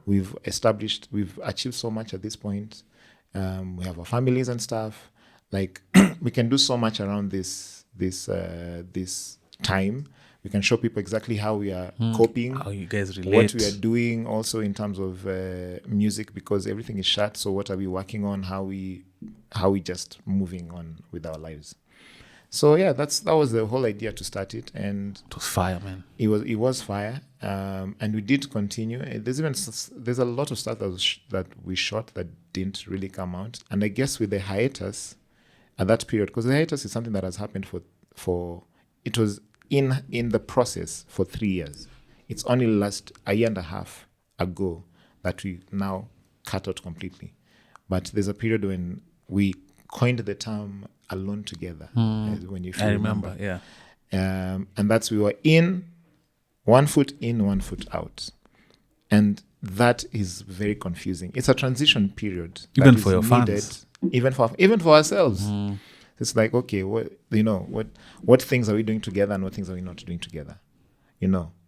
We've achieved so much at this point. We have our families and stuff. Like we can do so much around this time. We can show people exactly how we are coping, how you guys relate, what we are doing also in terms of music, because everything is shut. So what are we working on? How we just moving on with our lives. So yeah, that was the whole idea to start it, and it was fire, man. It was fire, and we did continue. There's a lot of stuff that we shot that didn't really come out, and I guess with the hiatus at that period, because the hiatus is something that has happened for it was in the process for 3 years. It's only last a year and a half ago that we now cut out completely. But there's a period when we coined the term "alone together." When you remember, yeah. And that's we were in 1 foot in, 1 foot out. And that is very confusing. It's a transition period. Even that for is your needed, fans. even for ourselves. It's like, okay, what things are we doing together and what things are we not doing together?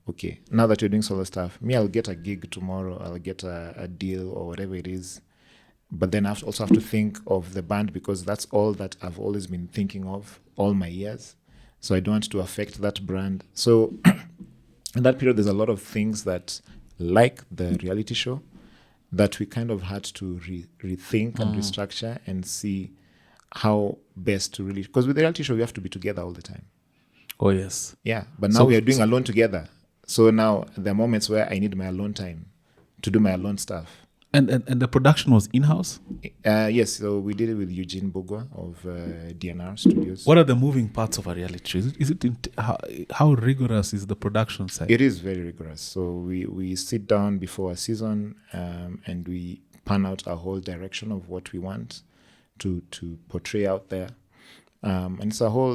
Okay, now that you're doing solo stuff, I'll get a gig tomorrow, I'll get a deal or whatever it is. But then I also have to think of the band, because that's all that I've always been thinking of all my years. So I don't want to affect that brand. So in that period, there's a lot of things that, like the reality show, that we kind of had to rethink and restructure and see how best to really, because with the reality show, we have to be together all the time. Oh, yes. Yeah, but now we are doing alone together. So now there are moments where I need my alone time to do my alone stuff. And the production was in-house? Yes, so we did it with Eugene Bogwa of DNR Studios. What are the moving parts of a reality show? How rigorous is the production side? It is very rigorous. So we sit down before a season and we pan out a whole direction of what we want to portray out there. And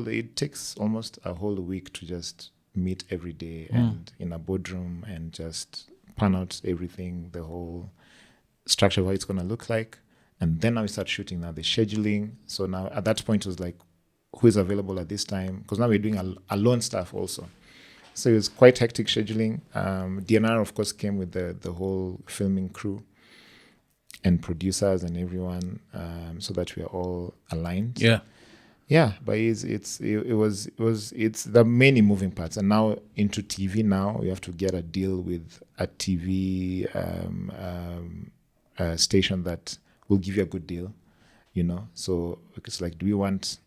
it takes almost a whole week to just meet every day and in a boardroom and just pan out everything, the whole structure of how it's going to look like. And then now we start shooting now the scheduling. So now at that point it was like, who is available at this time? Because now we're doing alone stuff also. So it was quite hectic scheduling. DNR of course came with the whole filming crew and producers and everyone, so that we are all aligned. Yeah, but it's the many moving parts. And now into TV now, we have to get a deal with a TV station that will give you a good deal, So it's like, do you want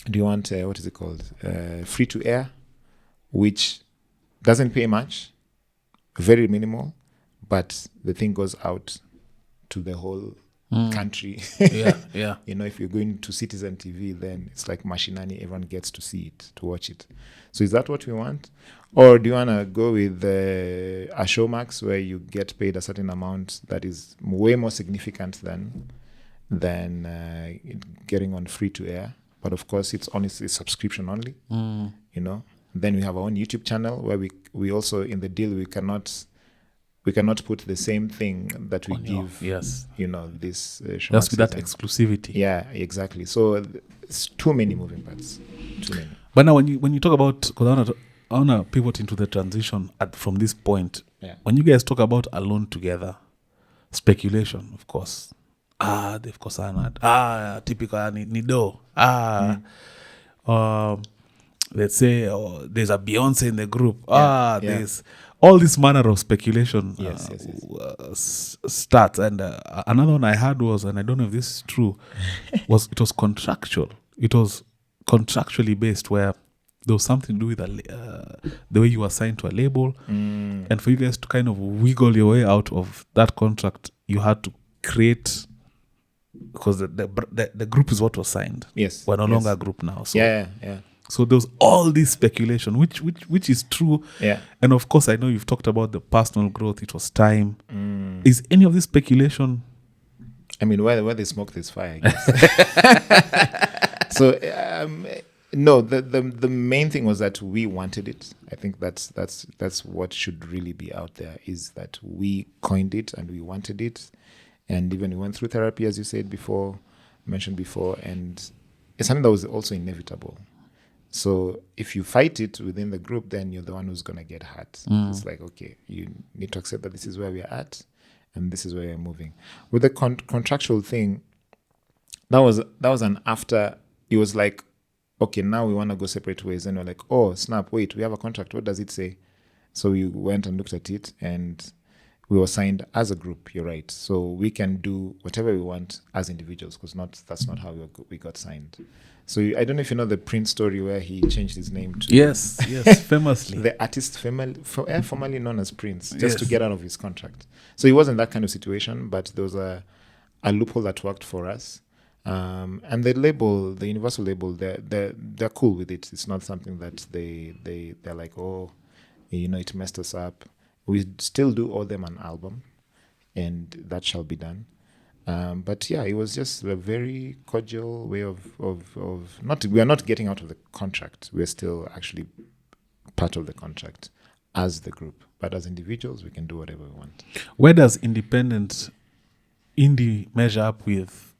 what is it called? Free to air, which doesn't pay much, very minimal, but the thing goes out to the whole country. Yeah. If you're going to Citizen TV, then it's like Mashinani, everyone gets to see it, to watch it. So is that what we want? Or do you want to go with a Showmax where you get paid a certain amount that is way more significant than getting on free to air? But of course, it's honestly subscription only, Then we have our own YouTube channel where we also, in the deal, we cannot put the same thing that we give, yes, this Showmax. That's with that exclusivity. Yeah, exactly. So it's too many moving parts. Too many. But now when you talk about, because I want to pivot into the transition from this point. Yeah. When you guys talk about alone together, speculation, of course. Of course, typical Nido. Let's say there's a Beyonce in the group. There's all this manner of speculation starts. And another one I heard was, and I don't know if this is true, it was contractual. It was contractually based, where there was something to do with the way you were signed to a label. And for you guys to kind of wiggle your way out of that contract, you had to create, because the group is what was signed. Yes. We're no longer a group now. So yeah. So there was all this speculation, which is true. Yeah. And of course, I know you've talked about the personal growth. It was time. Is any of this speculation? I mean, where they smoke, there's fire, I guess. So, no, the main thing was that we wanted it. I think that's what should really be out there, is that we coined it and we wanted it. And even we went through therapy, as you mentioned before, and it's something that was also inevitable. So if you fight it within the group, then you're the one who's going to get hurt. It's like, okay, you need to accept that this is where we're at and this is where we're moving. With the contractual thing, that was an after. It was like, okay, now we want to go separate ways. And we're like, oh, snap, wait, we have a contract. What does it say? So we went and looked at it, and we were signed as a group. You're right. So we can do whatever we want as individuals, because that's not how we got signed. So I don't know if you know the Prince story where he changed his name to... Yes, famously. The artist formerly known as Prince, just to get out of his contract. So it wasn't that kind of situation, but there was a loophole that worked for us. And the label, the Universal label, they're cool with it. It's not something that they're like, oh, it messed us up. We still do owe them an album, and that shall be done. But yeah, it was just a very cordial way of not. We are not getting out of the contract. We are still actually part of the contract as the group. But as individuals, we can do whatever we want. Where does independent indie measure up with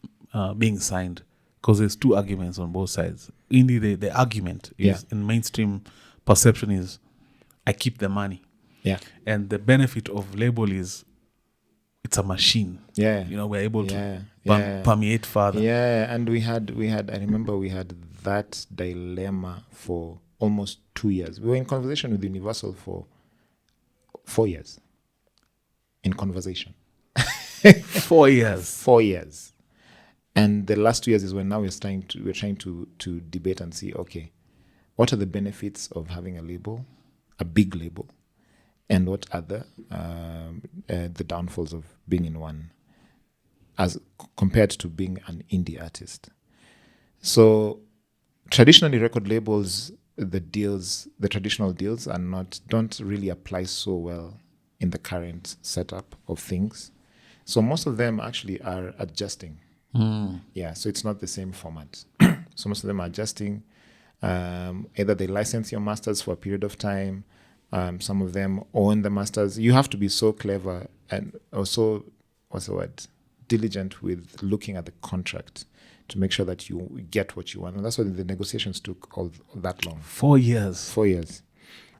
being signed? Because there's two arguments on both sides. Indie, the argument is in mainstream perception is I keep the money. Yeah. And the benefit of label is it's a machine. Yeah. We're able to permeate further. Yeah. And we had, I remember we had that dilemma for almost 2 years. We were in conversation with Universal for 4 years. In conversation. 4 years. 4 years. And the last 2 years is when now we're trying to debate and see, okay, what are the benefits of having a label, a big label, and what are the downfalls of being in one, as compared to being an indie artist. So traditionally, record labels, the traditional deals don't really apply so well in the current setup of things. So most of them actually are adjusting. Yeah, so it's not the same format. So most of them are adjusting. Either they license your masters for a period of time. Some of them own the masters. You have to be so clever and also, diligent with looking at the contract to make sure that you get what you want. And that's why the negotiations took all that long. 4 years. 4 years.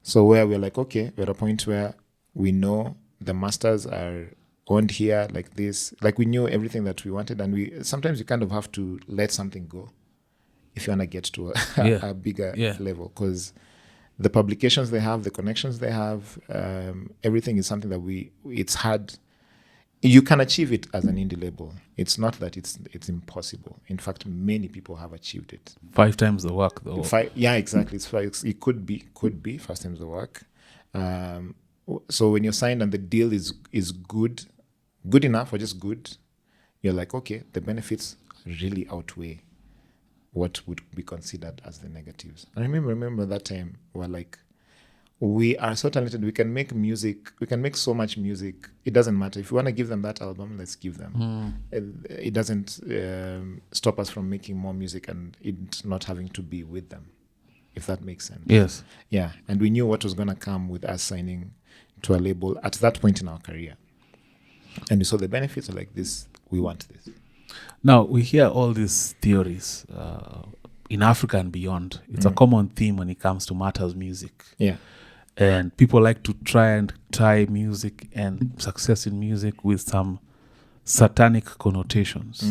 So where we're like, okay, we're at a point where we know the masters are owned here like this. Like we knew everything that we wanted, and sometimes you kind of have to let something go if you want to get to a bigger level, because the publications they have, the connections they have, everything is something that it's hard. You can achieve it as an indie label. It's not that it's impossible. In fact, many people have achieved it. 5 times the work, though. Yeah, exactly. It could be 5 times the work. So when you're signed and the deal is good enough or just good, you're like, okay, the benefits really outweigh what would be considered as the negatives. I remember that time we're like, we are so talented, we can make music, we can make so much music, it doesn't matter. If you want to give them that album, let's give them. It doesn't stop us from making more music and it not having to be with them, if that makes sense. Yes. Yeah, and we knew what was going to come with us signing to a label at that point in our career. And we saw the benefits are like this, we want this. Now, we hear all these theories in Africa and beyond. It's a common theme when it comes to matters music. Yeah. And people like to try and tie music and success in music with some satanic connotations.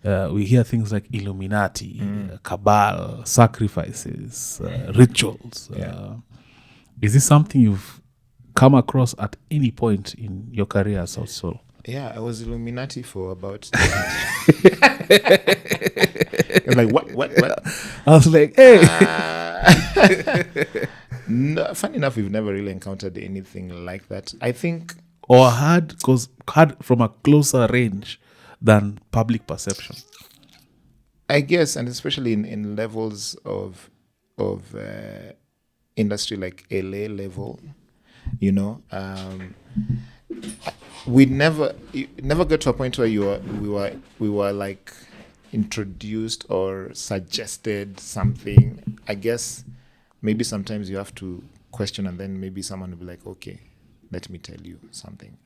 We hear things like Illuminati, cabal, sacrifices, rituals. Is this something you've come across at any point in your career as Sauti Sol? Yeah, I was Illuminati for about... I'm like, what? I was like, hey. No, funny enough, we've never really encountered anything like that. I think... Or had from a closer range than public perception. I guess, and especially in levels of industry like LA level, we never got to a point where we were like introduced or suggested something. I guess maybe sometimes you have to question, and then maybe someone will be like, okay, let me tell you something.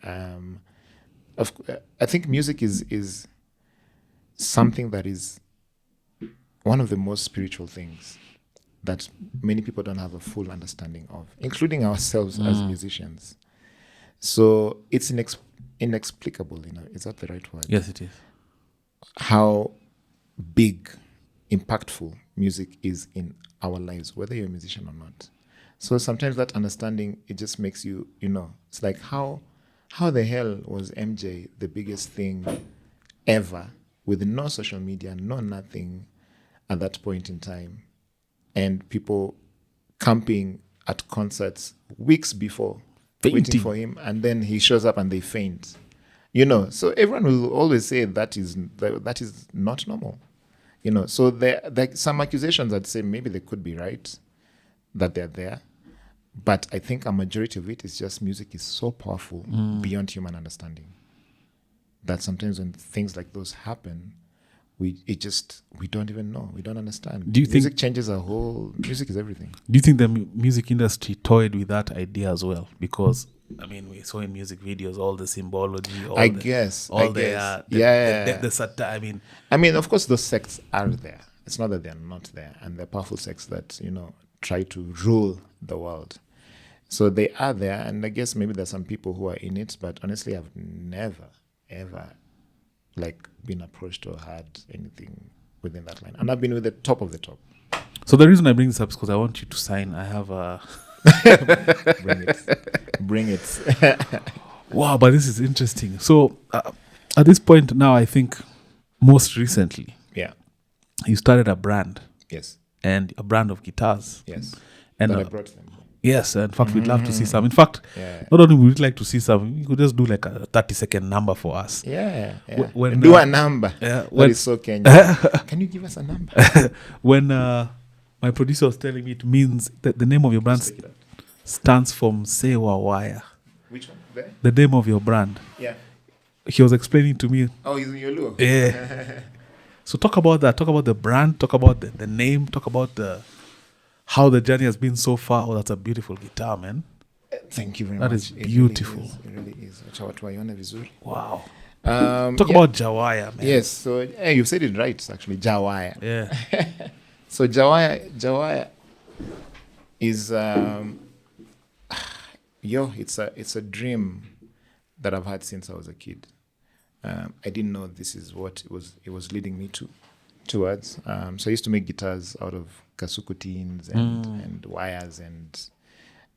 I think music is something that is one of the most spiritual things that many people don't have a full understanding of, including ourselves as musicians. So it's inexplicable, is that the right word? Yes, it is. How big, impactful music is in our lives, whether you're a musician or not. So sometimes that understanding, it just makes you, it's like how the hell was MJ the biggest thing ever with no social media, no nothing at that point in time, and people camping at concerts weeks before, waiting for him, and then he shows up and they faint. So everyone will always say that is not normal. So there some accusations that say maybe they could be right, that they're there. But I think a majority of it is just music is so powerful beyond human understanding that sometimes when things like those happen, we don't even know. We don't understand. Do you think music changes our whole? Music is everything. Do you think the music industry toyed with that idea as well? Because I mean, we saw in music videos all the symbology. I guess. The satire. I mean, of course, those sects are there. It's not that they're not there, and they're powerful sects that try to rule the world. So they are there, and I guess maybe there's some people who are in it. But honestly, I've never ever been approached or had anything within that line, and I've been with the top of the top. So the reason I bring this up is because I want you to sign. I have a bring it. Wow, but this is interesting. So at this point now, I think most recently, you started a brand. Yes. And a brand of guitars. Yes. And I brought them. Yes, in fact, we'd love to see some. In fact, not only would we like to see some, you could just do like a 30-second number for us. Yeah. When, do a number. That is so Kenyan. Can you give us a number? When my producer was telling me, it means that the name of your brand stands for Msewa Wire. Which one? There? The name of your brand. Yeah. He was explaining to me. Oh, he's in your look. Yeah. So talk about that. Talk about the brand. Talk about the name. Talk about how the journey has been so far. Oh, that's a beautiful guitar, man. Thank you very much. That is beautiful. It really is. Wow. Talk about Jawaya, man. Yes. So you said it right, actually. Jawaya. Yeah. So Jawaya is it's a dream that I've had since I was a kid. I didn't know this is what it was leading me towards. So I used to make guitars out of kasuku tins and wires, and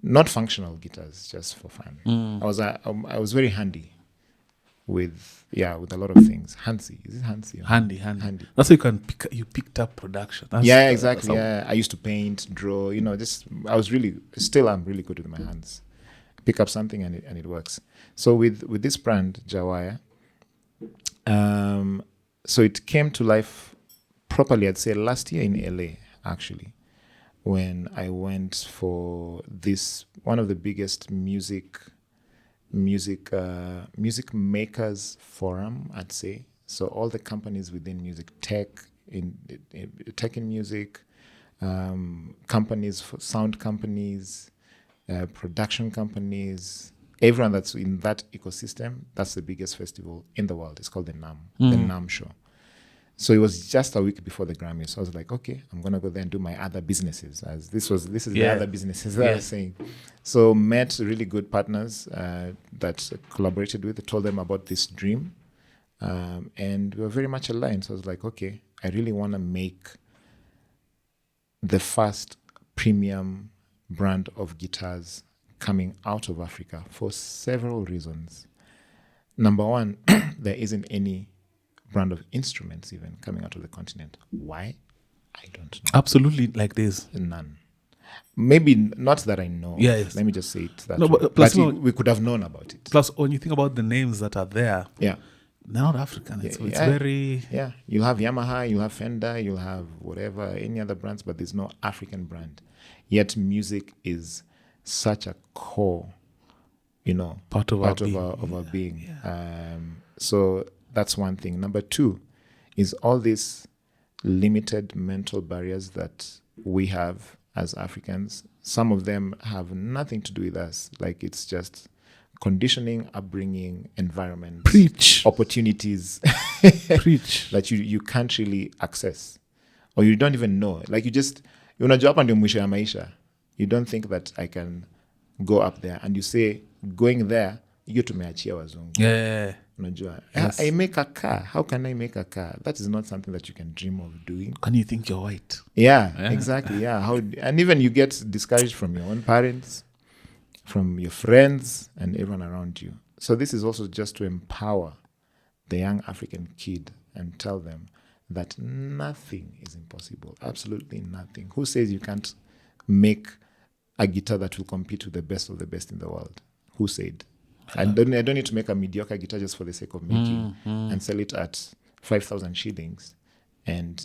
not functional guitars, just for fun. I was very handy with a lot of things. Handsy. Is it handsy? Handy. That's how you picked up production. Exactly. I used to paint, draw, I'm really good with my hands. Pick up something and it works. So with this brand, Jawaya, so it came to life properly, I'd say last year in LA, actually, when I went for one of the biggest music makers forum, I'd say. So all the companies within music, tech in music, companies, sound companies, production companies, everyone that's in that ecosystem, that's the biggest festival in the world. It's called the NAMM show. So it was just a week before the Grammys. So I was like, okay, I'm gonna go there and do my other businesses. As this is the other businesses that I was saying. So met really good partners that collaborated with. Told them about this dream, and we were very much aligned. So I was like, okay, I really want to make the first premium brand of guitars coming out of Africa for several reasons. Number one, there isn't any brand of instruments even coming out of the continent. Why? I don't know. Absolutely, like this. None. Maybe not that I know. Yes. Let me just say it that no, way. But we could have known about it. Plus, when you think about the names that are there, they're not African. It's very... Yeah. You'll have Yamaha, you'll have Fender, you'll have whatever, any other brands, but there's no African brand. Yet music is such a core, part of our being. Yeah. So that's one thing. Number two is all these limited mental barriers that we have as Africans. Some of them have nothing to do with us. Like it's just conditioning, upbringing, environment, opportunities that you can't really access, or you don't even know. Like unajua hapa ndio mwisho ya maisha. You don't think that I can go up there, and you say going there, hiyo tumeachia wazungu. Yeah. Unajua, I make a car. How can I make a car? That is not something that you can dream of doing. Can you think you're white? Yeah. Exactly. Yeah. And even you get discouraged from your own parents, from your friends, and everyone around you. So this is also just to empower the young African kid and tell them that nothing is impossible. Absolutely nothing. Who says you can't make a guitar that will compete with the best of the best in the world? Who said? I don't need to make a mediocre guitar just for the sake of making and sell it at 5,000 shillings. And,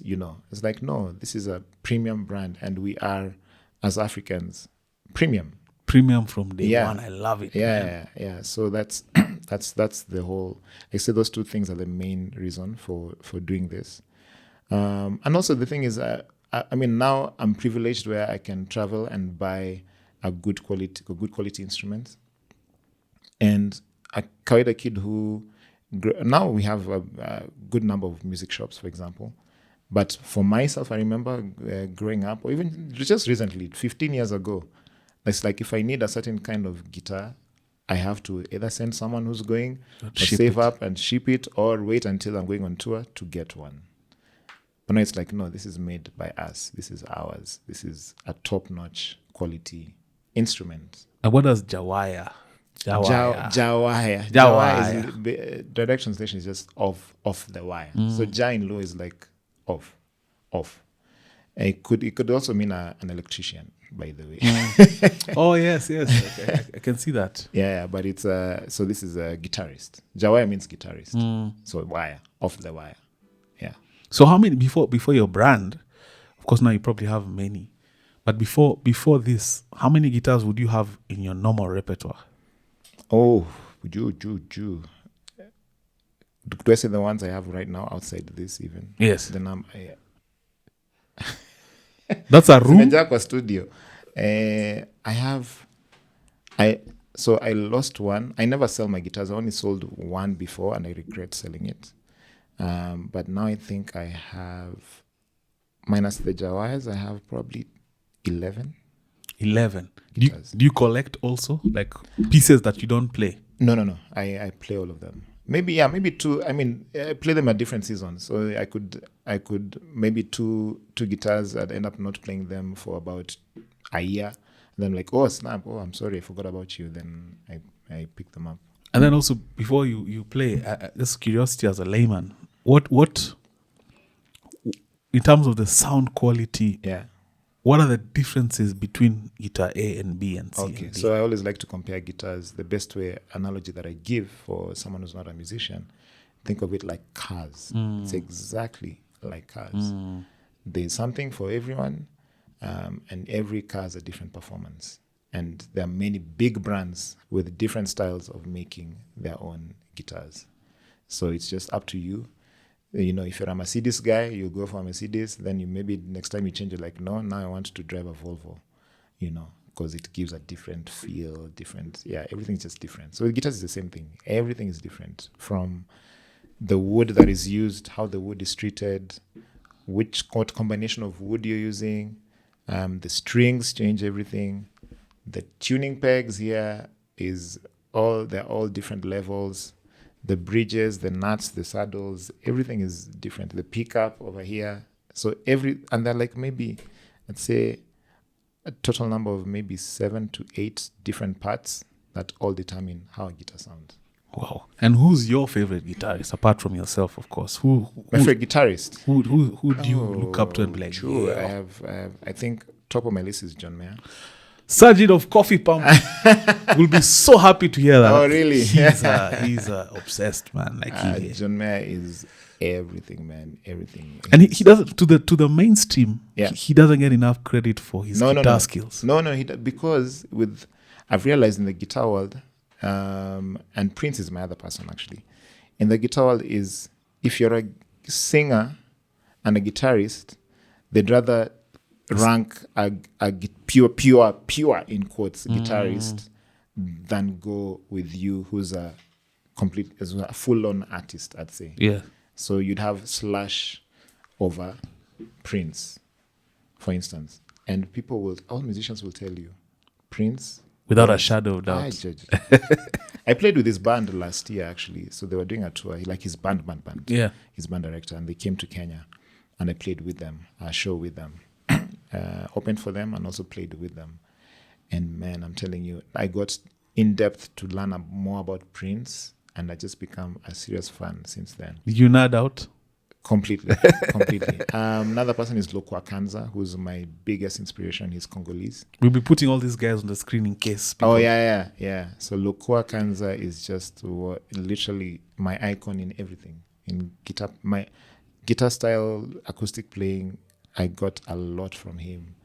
it's like, no, this is a premium brand, and we are, as Africans, premium. Premium from day one. I love it. Yeah. So that's the whole. I say those two things are the main reason for doing this. And also the thing is, I mean, now I'm privileged where I can travel and buy a good quality instrument. And a kawaida kid who now we have a good number of music shops, for example. But for myself, I remember growing up, or even just recently, 15 years ago, it's like if I need a certain kind of guitar, I have to either send someone who's going, or save up and ship it, or wait until I'm going on tour to get one. But now it's like, no, this is made by us. This is ours. This is a top-notch quality instrument. And what does Jawaya? Jawaya. Jawaya. Direct translation is just off the wire. So ja in Luo is like off. It could also mean an electrician, by the way. Oh yes. Okay, I can see that. Yeah, but it's so this is a guitarist. Jawaya means guitarist. So wire, off the wire. Yeah. So how many before your brand? Of course, now you probably have many. But before this, how many guitars would you have in your normal repertoire? Oh, do I say the ones I have right now outside this even? Yes. The number. That's a room. Kwa studio. I lost one. I never sell my guitars. I only sold one before, and I regret selling it. But now I think I have, minus the Jawahas, I have probably 11. 11. Do you collect also, like pieces that you don't play? No. I play all of them. Maybe two. I mean, I play them at different seasons. So I could maybe two guitars. I'd end up not playing them for about a year. And then like, oh snap! Oh, I'm sorry, I forgot about you. Then I pick them up. And then also before you play, just curiosity as a layman, what in terms of the sound quality? Yeah. What are the differences between guitar A and B and C? Okay, and D? so I always like to compare guitars. The best analogy that I give for someone who's not a musician, think of it like cars. It's exactly like cars. There's something for everyone, and every car has a different performance. And there are many big brands with different styles of making their own guitars. So it's just up to you. You know, if you're a Mercedes guy, you go for a Mercedes. Then you maybe next time you change it, like, no, now I want to drive a Volvo, you know, because it gives a different feel, everything's just different. So with guitars is the same thing. Everything is different, from the wood that is used, how the wood is treated, what combination of wood you're using, the strings change everything. The tuning pegs here they're all different levels. The bridges, the nuts, the saddles, everything is different. The pickup over here. So and they're like maybe, let's say, a total number of maybe 7 to 8 different parts that all determine how a guitar sounds. Wow. And who's your favorite guitarist, apart from yourself, of course? My favorite guitarist? Who do you look up to and be like, true. Yeah. I think top of my list is John Mayer. Sergeant of Coffee Pump will be so happy to hear that. Oh, really? He's obsessed, man. Like John Mayer is everything, man. Everything. And he doesn't to the mainstream. Yeah. He doesn't get enough credit for his guitar skills. No, because I've realized in the guitar world, and Prince is my other person actually. In the guitar world is, if you're a singer and a guitarist, they'd rather rank a pure in quotes guitarist than go with you who's a full-on artist, I'd say. Yeah. So you'd have Slash over Prince, for instance, and all musicians will tell you, Prince, without a shadow of doubt. I played with his band last year actually. So they were doing a tour, like his band. Yeah. His band director, and they came to Kenya, and I played with them, a show with them. Opened for them and also played with them. And man, I'm telling you, I got in depth to learn more about Prince, and I just become a serious fan since then. Did you nerd out? Completely. Another person is Lokwa Kanza, who's my biggest inspiration. He's Congolese. We'll be putting all these guys on the screen in case people... Oh, yeah. So Lokwa Kanza is just literally my icon in everything. In guitar, my guitar style, acoustic playing, I got a lot from him.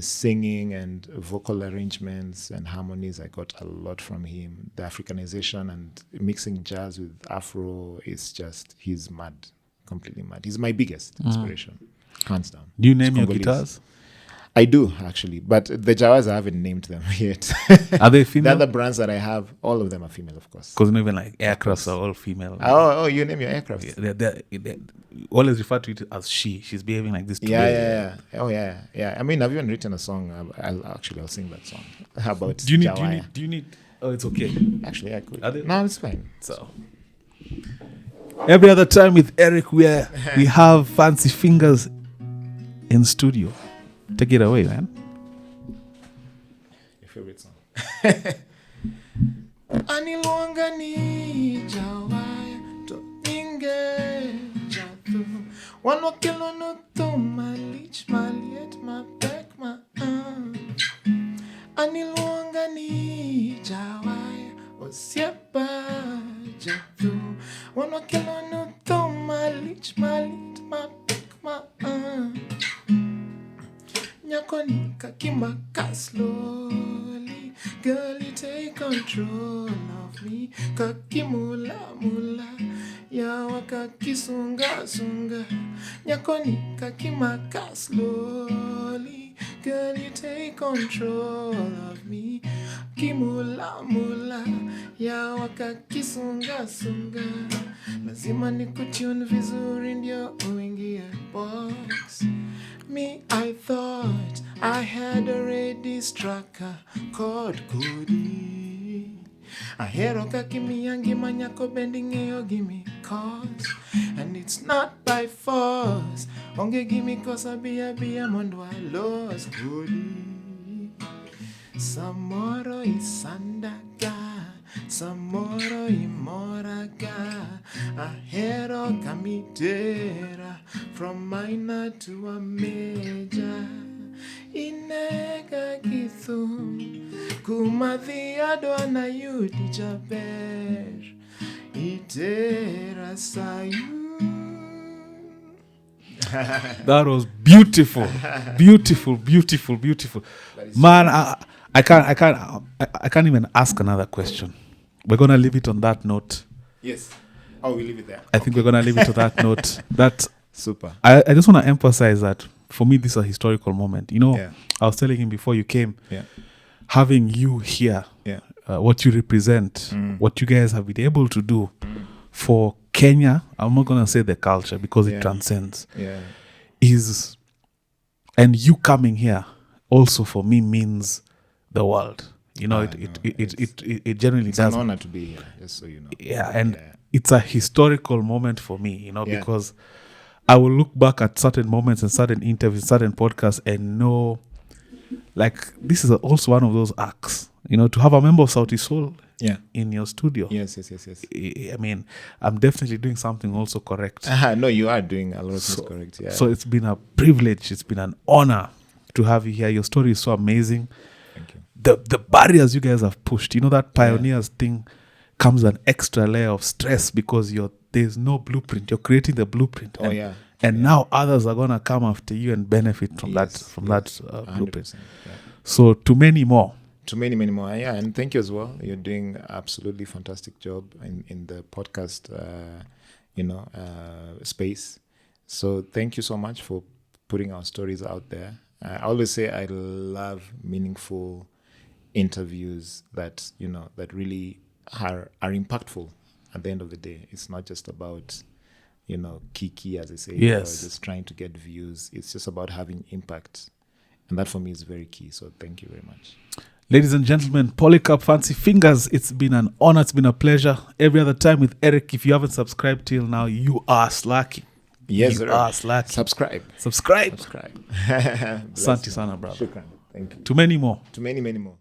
Singing and vocal arrangements and harmonies, I got a lot from him. The Africanization and mixing jazz with Afro is just, he's mad. completely mad. He's my biggest inspiration, hands down. Do you name He's your Congolese. guitars? I do, actually. But the Jawas, I haven't named them yet. Are they The female? other brands that I have, all of them are female, of course. Because even like aircrafts are all female. Oh, you name your aircraft. Yeah, they always refer to it as she. She's behaving like this today. Yeah. Oh, yeah. I mean, I've even written a song. I'll sing that song. How about Do you Jawa? need? Oh, it's okay. Actually, I could. Are they- No, it's fine. So every other time with Eric, we have Fancyfingers in studio. Take it away, man. Your favorite song. Anilwanga ni Jawa to inge jatu. One wakilo no to malich maliet ma pek ma. Anilwanga ni Jawa osiepa jatu. One wakilo no to malich maliet ma pek ma. Nyakoni kakimba ka slowly. Girl, you take control of me. Kakimula mula. Yawa kakisunga sunga. Nyakoni kakimba ka slowly. Girl, you take control of me. Kimula mula. Yawa kakisunga sunga. Lazima nikutune vizuri ndio uingie box. Me, I thought I had already struck a chord goodie. A hero kakimi yangi manyako bending yo gimme cause. And it's not by force. Onge gimme cause I be a mondo I lost goodie. Samoro isandaga. Samoro imoraga. A hero kamitera. From minor to a major. Inega githum. Kumathi adwana yudi jaber. Itera sayu. That was beautiful, beautiful. Man, I can't even ask another question. We're gonna leave it on that note. Yes. Oh, we leave it there. I think we're gonna leave it to that note. That Super. I just want to emphasize that for me, this is a historical moment. You know, Yeah. I was telling him before you came, Yeah. having you here, Yeah. what you represent, what you guys have been able to do for Kenya. I'm not gonna say the culture because Yeah. it transcends. Yeah. Is and you coming here also for me means the world. You know, it generally It's does. an honor to be here, just so you know. Yeah, and Yeah. it's a historical moment for me, you know, Yeah. because I will look back at certain moments and certain interviews, certain podcasts, and know, like, this is also one of those acts, you know, to have a member of Sauti Sol Yeah. in your studio. Yes. I mean, I'm definitely doing something also correct. No, you are doing a lot of things correct. Yeah. So it's been a privilege, it's been an honor to have you here. Your story is so amazing. Thank you. The barriers you guys have pushed, you know, that pioneers thing comes an extra layer of stress because there's no blueprint. You're creating the blueprint. Oh, yeah. And now others are gonna come after you and benefit from that blueprint. 100%. Yeah. So to many more. To many more. Yeah, and thank you as well. You're doing absolutely fantastic job in the podcast, space. So thank you so much for putting our stories out there. I always say I love meaningful interviews that really are impactful at the end of the day. It's not just about kiki, as I say, Yes. or just trying to get views. It's just about having impact, and that for me is very key. So thank you very much. Ladies and gentlemen, Polycarp Fancyfingers, it's been an honor, it's been a pleasure. Every other time with Eric. If you haven't subscribed till now, you are slacking. Yes, you sir. are slacking. Subscribe. Subscribe. Bless Asante you. sana, brother. Shukran. Thank you. To many more. To many more.